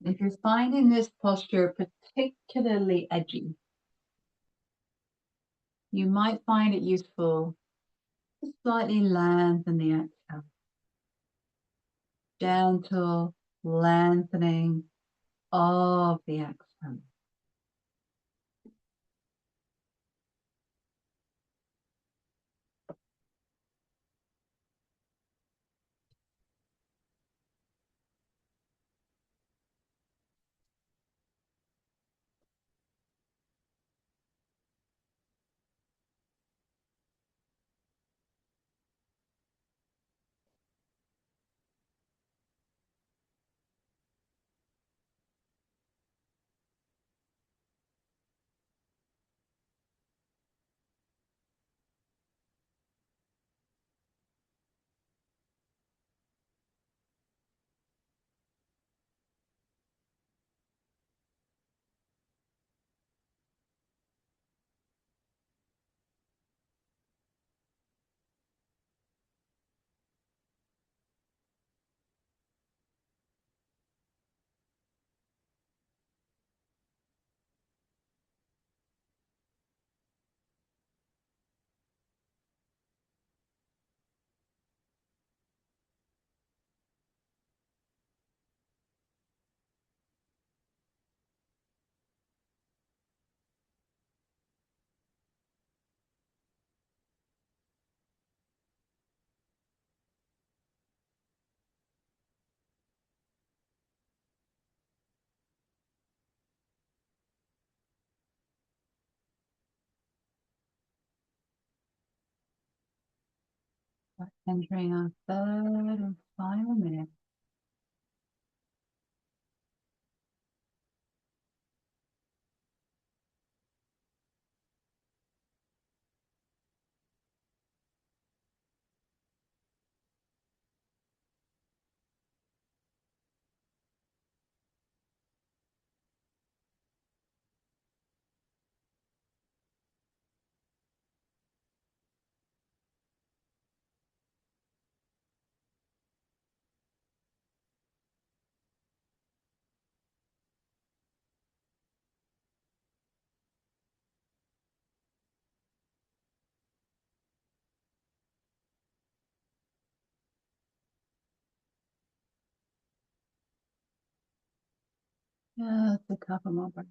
If you're finding this posture particularly edgy, you might find it useful to slightly lengthen the exhale. Gentle lengthening of the exhale. Entering our third and final minute. Just a couple more breaths.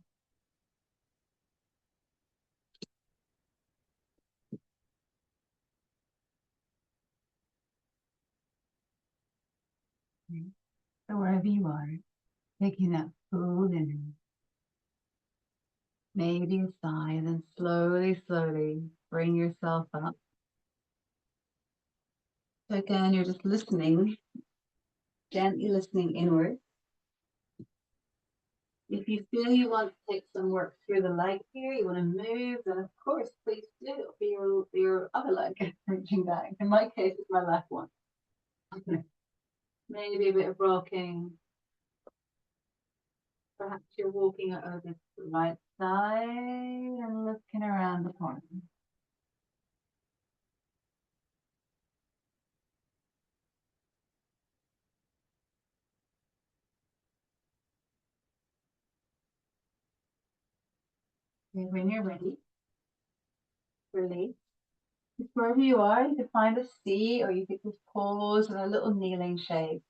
So wherever you are, taking that full in, maybe a sigh, and then slowly, slowly bring yourself up. So again, you're just listening, gently listening inward. If you feel you want to take some work through the leg here, you want to move, then of course, please do. It'll be your other leg reaching back. In my case, it's my left one. Maybe a bit of rocking. Perhaps you're walking over to the right side and looking around the corner. And when you're ready, release. Just wherever you are, you can find a seat or you could just pause in a little kneeling shape.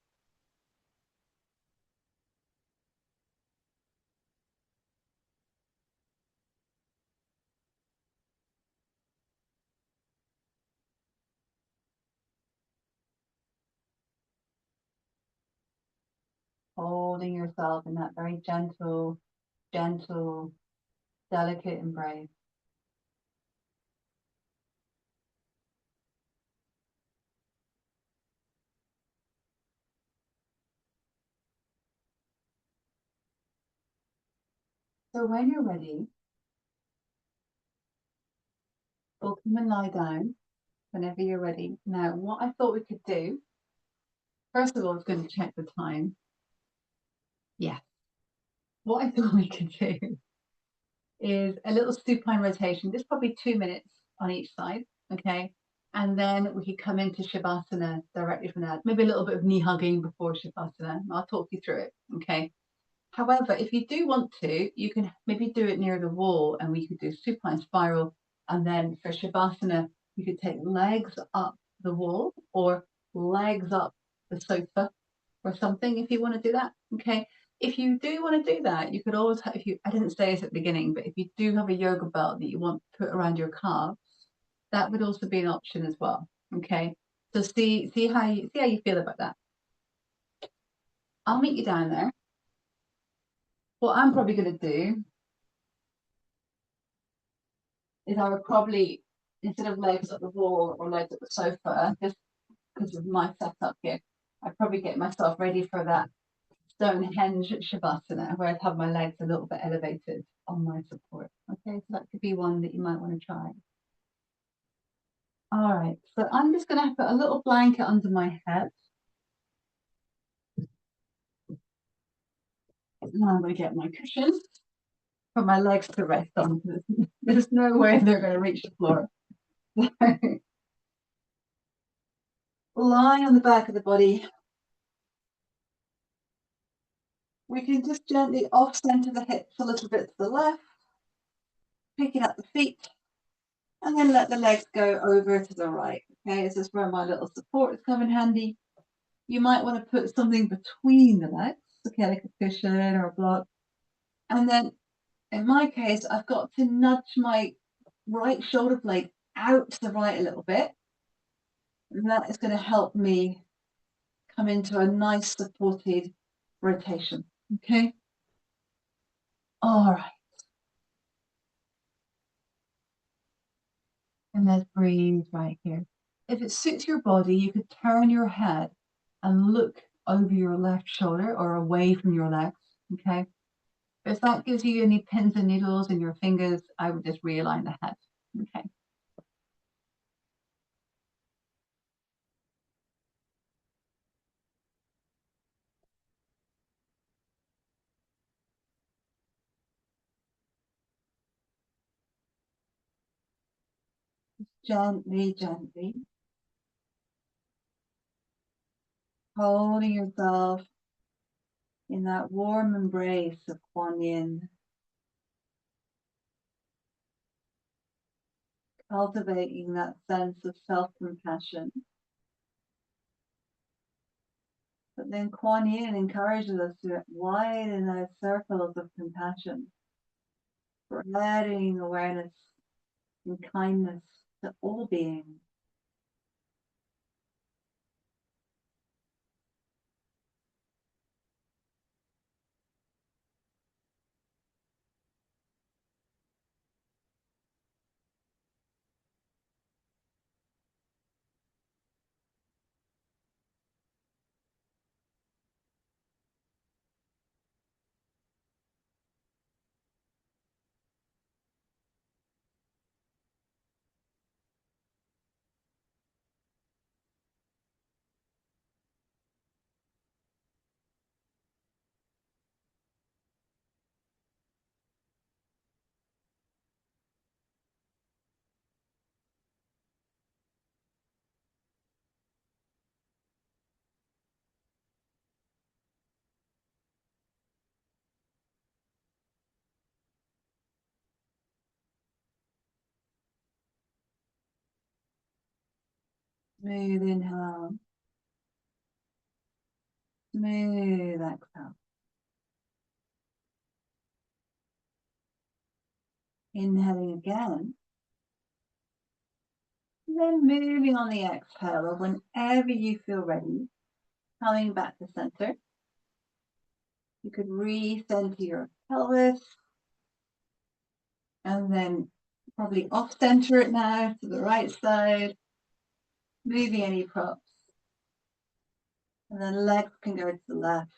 Holding yourself in that very gentle, delicate embrace. So when you're ready, we'll come and lie down whenever you're ready. Now, what I thought we could do, first of all, I was going to check the time. Yeah. What I thought we could do is a little supine rotation, just probably 2 minutes on each side, okay? And then we could come into Shavasana directly from that. Maybe a little bit of knee hugging before Shavasana. I'll talk you through it, okay? However, if you do want to, you can maybe do it near the wall and we could do supine spiral. And then for Shavasana, you could take legs up the wall or legs up the sofa or something if you want to do that, okay? If you do want to do that, you could always have, if you, I didn't say it at the beginning, but if you do have a yoga belt that you want to put around your calves, that would also be an option as well, okay? So see how you feel about that. I'll meet you down there. What I'm probably going to do is I would probably, instead of legs at the wall or legs at the sofa, just because of my setup here, I'd probably get myself ready for that Stonehenge Shavasana, where I'd have my legs a little bit elevated on my support. Okay, so that could be one that you might want to try. All right, so I'm just going to put a little blanket under my head. And I'm going to get my cushion for my legs to rest on. There's no way they're going to reach the floor. Lying on the back of the body, we can just gently off-center the hips a little bit to the left, picking up the feet, and then let the legs go over to the right. Okay, this is where my little support is coming handy. You might want to put something between the legs, okay, like a cushion or a block. And then in my case, I've got to nudge my right shoulder blade out to the right a little bit. And that is going to help me come into a nice supported rotation. Okay. All right. And let's breathe right here. if it suits your body, you could turn your head and look over your left shoulder or away from your legs. Okay. If that gives you any pins and needles in your fingers, I would just realign the head. Okay. Gently, gently, holding yourself in that warm embrace of Kuan Yin, cultivating that sense of self-compassion. But then Kuan Yin encourages us to widen those circles of compassion, spreading awareness and kindness to all beings. Smooth inhale, smooth exhale. Inhaling again, and then moving on the exhale, or whenever you feel ready, coming back to center. You could recenter your pelvis, and then probably off center it now to the right side, moving any props. And then legs can go to the left.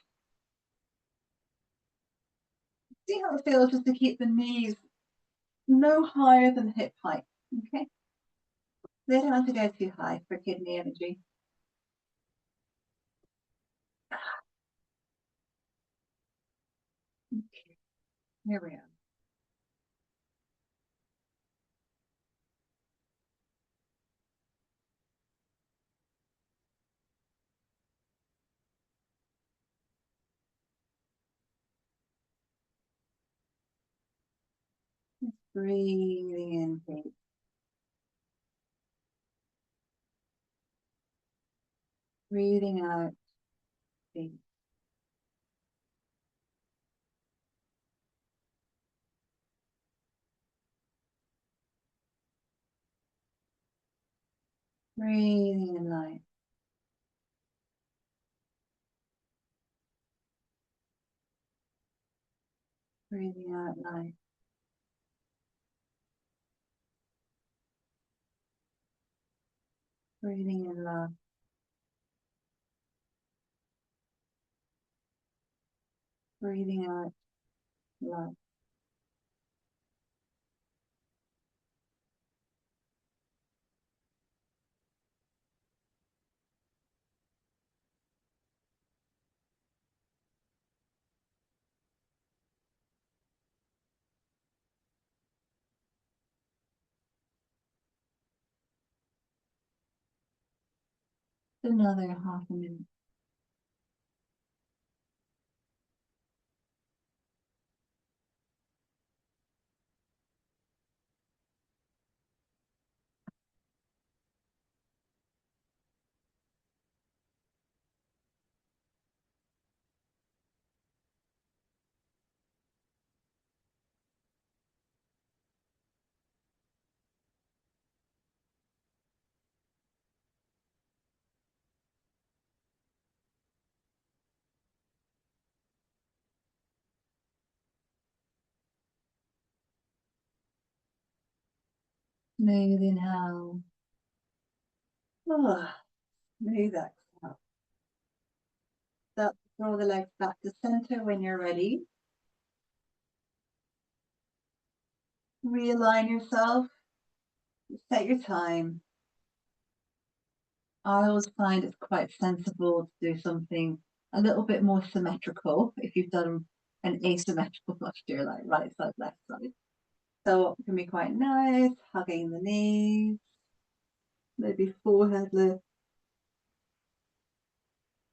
See how it feels just to keep the knees no higher than hip height. Okay. They don't have to go too high for kidney energy. Okay. Here we are. Just breathing in deep. Breathing out deep. Breathing in light. Breathing out light. Breathing in love. Breathing out love. Another half a minute. Smooth inhale. Oh, smooth exhale. So throw the legs back to center when you're ready. Realign yourself. Set your time. I always find it's quite sensible to do something a little bit more symmetrical if you've done an asymmetrical posture, like right side, left side. So it can be quite nice, hugging the knees, maybe forehead lift.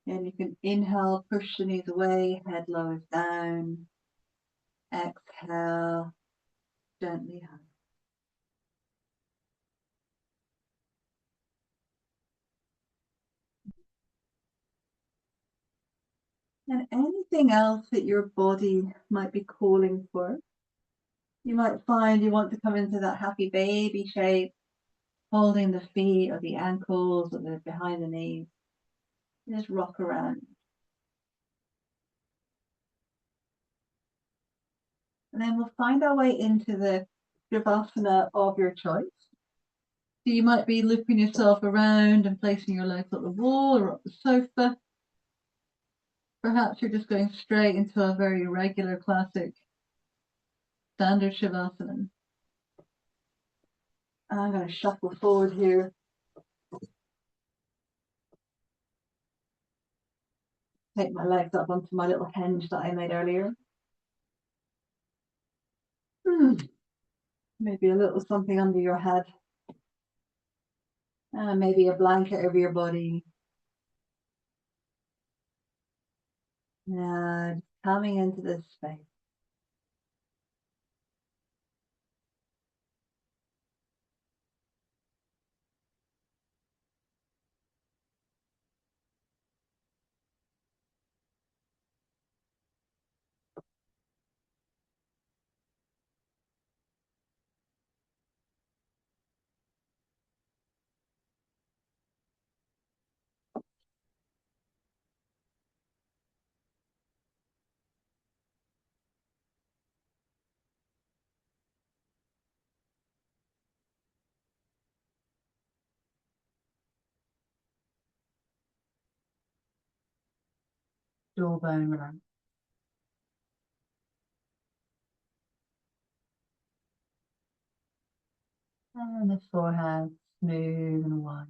And you can inhale, push the knees away, head lowers down. Exhale, gently hug. And anything else that your body might be calling for. You might find you want to come into that happy baby shape, holding the feet or the ankles or the behind the knees. Just rock around. And then we'll find our way into the Shavasana of your choice. So you might be looping yourself around and placing your legs up the wall or up the sofa. Perhaps you're just going straight into a very regular classic standard Shavasana. I'm going to shuffle forward here. Take my legs up onto my little hinge that I made earlier. Maybe a little something under your head. Maybe a blanket over your body. And coming into this space. Jawbone relax. And the forehead smooth and wide.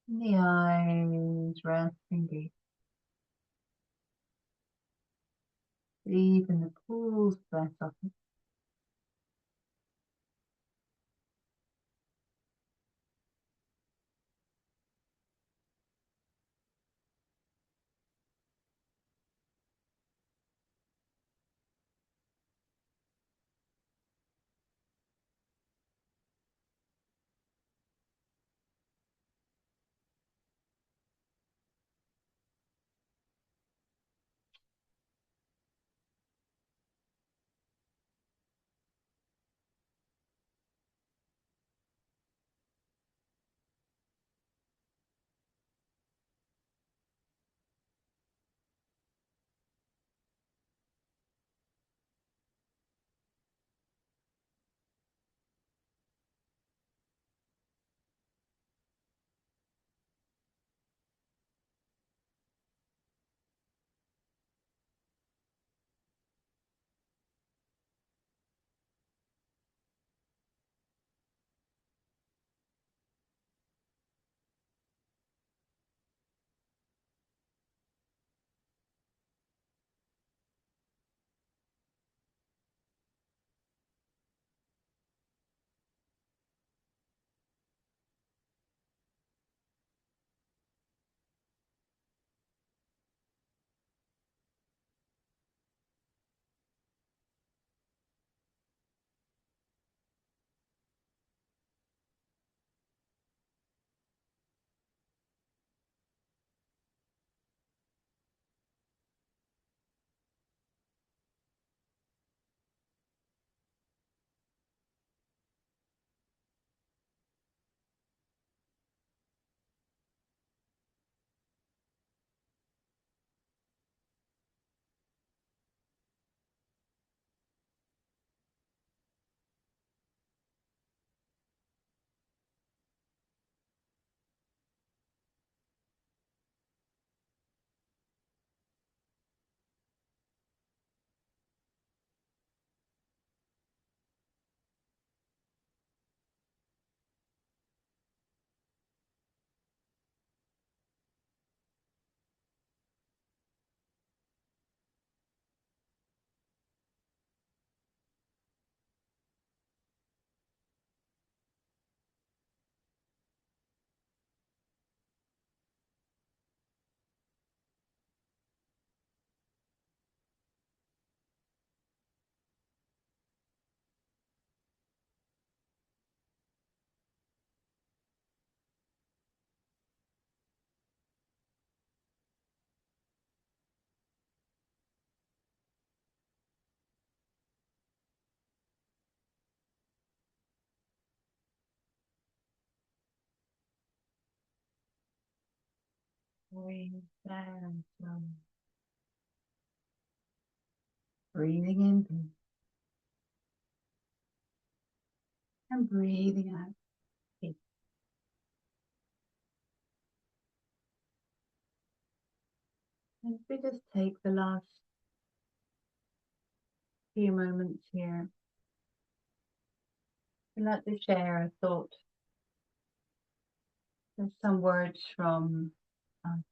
And the eyes resting deep. Even the pulse breath up. Breathe down. Breathing in deep and breathing out deep. And we just take the last few moments here, I'd like to share a thought. There's some words from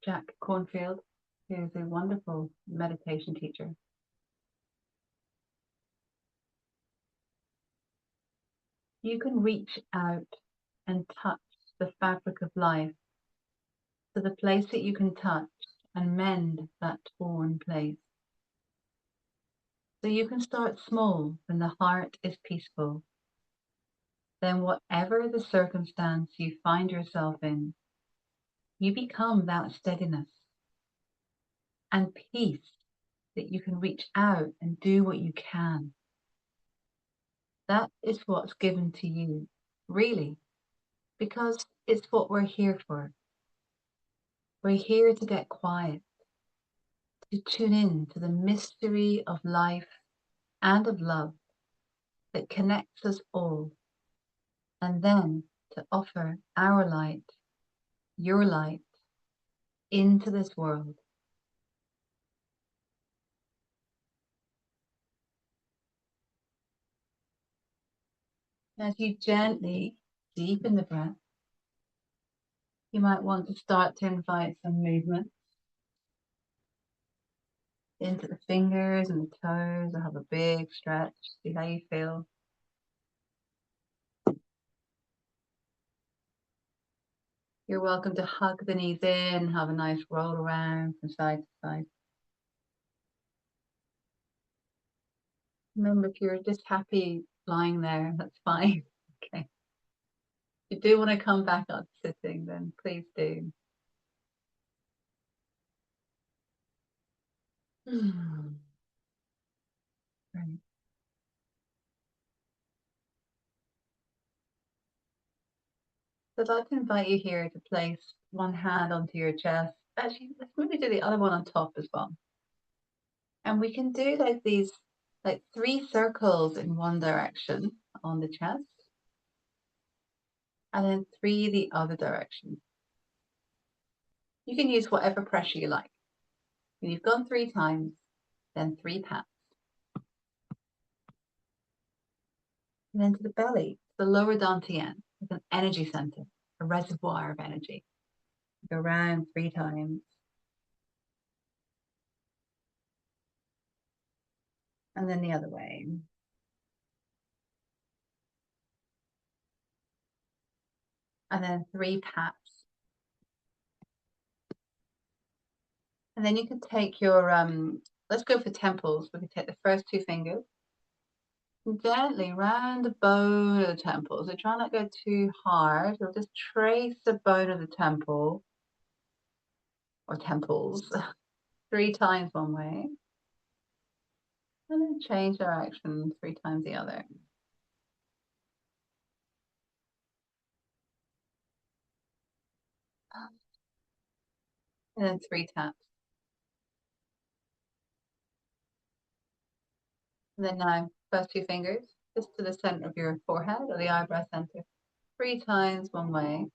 Jack Cornfield, who's a wonderful meditation teacher. You can reach out and touch the fabric of life to the place that you can touch and mend that torn place. So you can start small when the heart is peaceful. Then whatever the circumstance you find yourself in, you become that steadiness and peace that you can reach out and do what you can. That is what's given to you, really, because it's what we're here for. We're here to get quiet, to tune in to the mystery of life and of love that connects us all, and then to offer our light, your light, into this world. As you gently deepen the breath, you might want to start to invite some movement into the fingers and the toes, or have a big stretch, see how you feel. You're welcome to hug the knees in, have a nice roll around from side to side. Remember, if you're just happy lying there, that's fine. Okay. If you do want to come back up sitting, then please do. Right. So I'd like to invite you here to place one hand onto your chest. Actually, let's maybe do the other one on top as well. And we can do like these, like 3 circles in one direction on the chest, and then 3 the other direction. You can use whatever pressure you like. When you've gone 3 times, then 3 pats. And then to the belly, the lower dantian, with an energy center, a reservoir of energy. Go around 3 times. And then the other way. And then 3 pats. And then you can take your, let's go for temples. We can take the first 2 fingers and gently round the bone of the temple. So try not to go too hard. You'll just trace the bone of the temple or temples 3 times one way. And then change direction 3 times the other. And then 3 taps. And then now, first 2 fingers just to the center of your forehead or the eyebrow center. 3 times one way.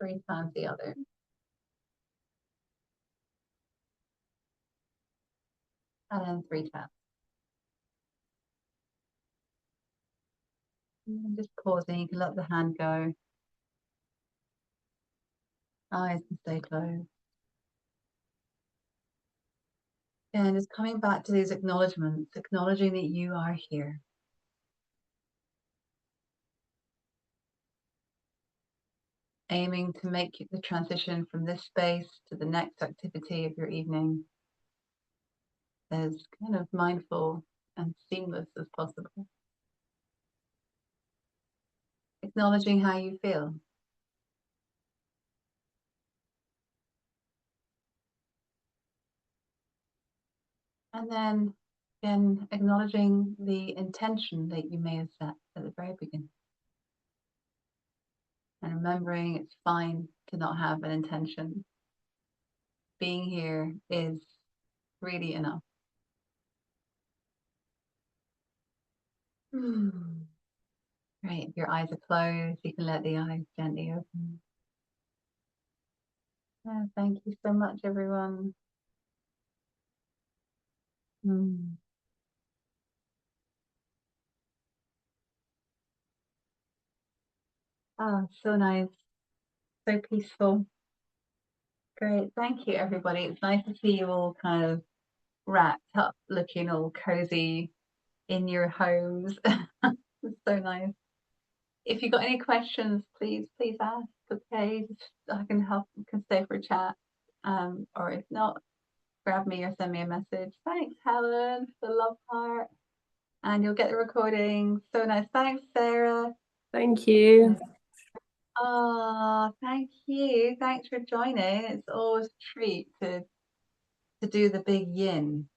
3 times the other. And then 3 taps. And just pausing, you can let the hand go. Eyes can stay closed. And just coming back to these acknowledgements, acknowledging that you are here. Aiming to make the transition from this space to the next activity of your evening as kind of mindful and seamless as possible. Acknowledging how you feel. And then again, acknowledging the intention that you may have set at the very beginning. And remembering it's fine to not have an intention. Being here is really enough. Great. If your eyes are closed, you can let the eyes gently open. Yeah, thank you so much, everyone. Oh, so nice. So peaceful. Great. Thank you, everybody. It's nice to see you all kind of wrapped up, looking all cozy in your homes. It's so nice. If you've got any questions, please ask. Okay, I can help, can stay for a chat. Or if not, grab me or send me a message. Thanks, Helen, for the love heart. And you'll get the recording. So nice. Thanks, Sarah. Thank you. Oh, thank you. Thanks for joining. It's always a treat to do the big yin.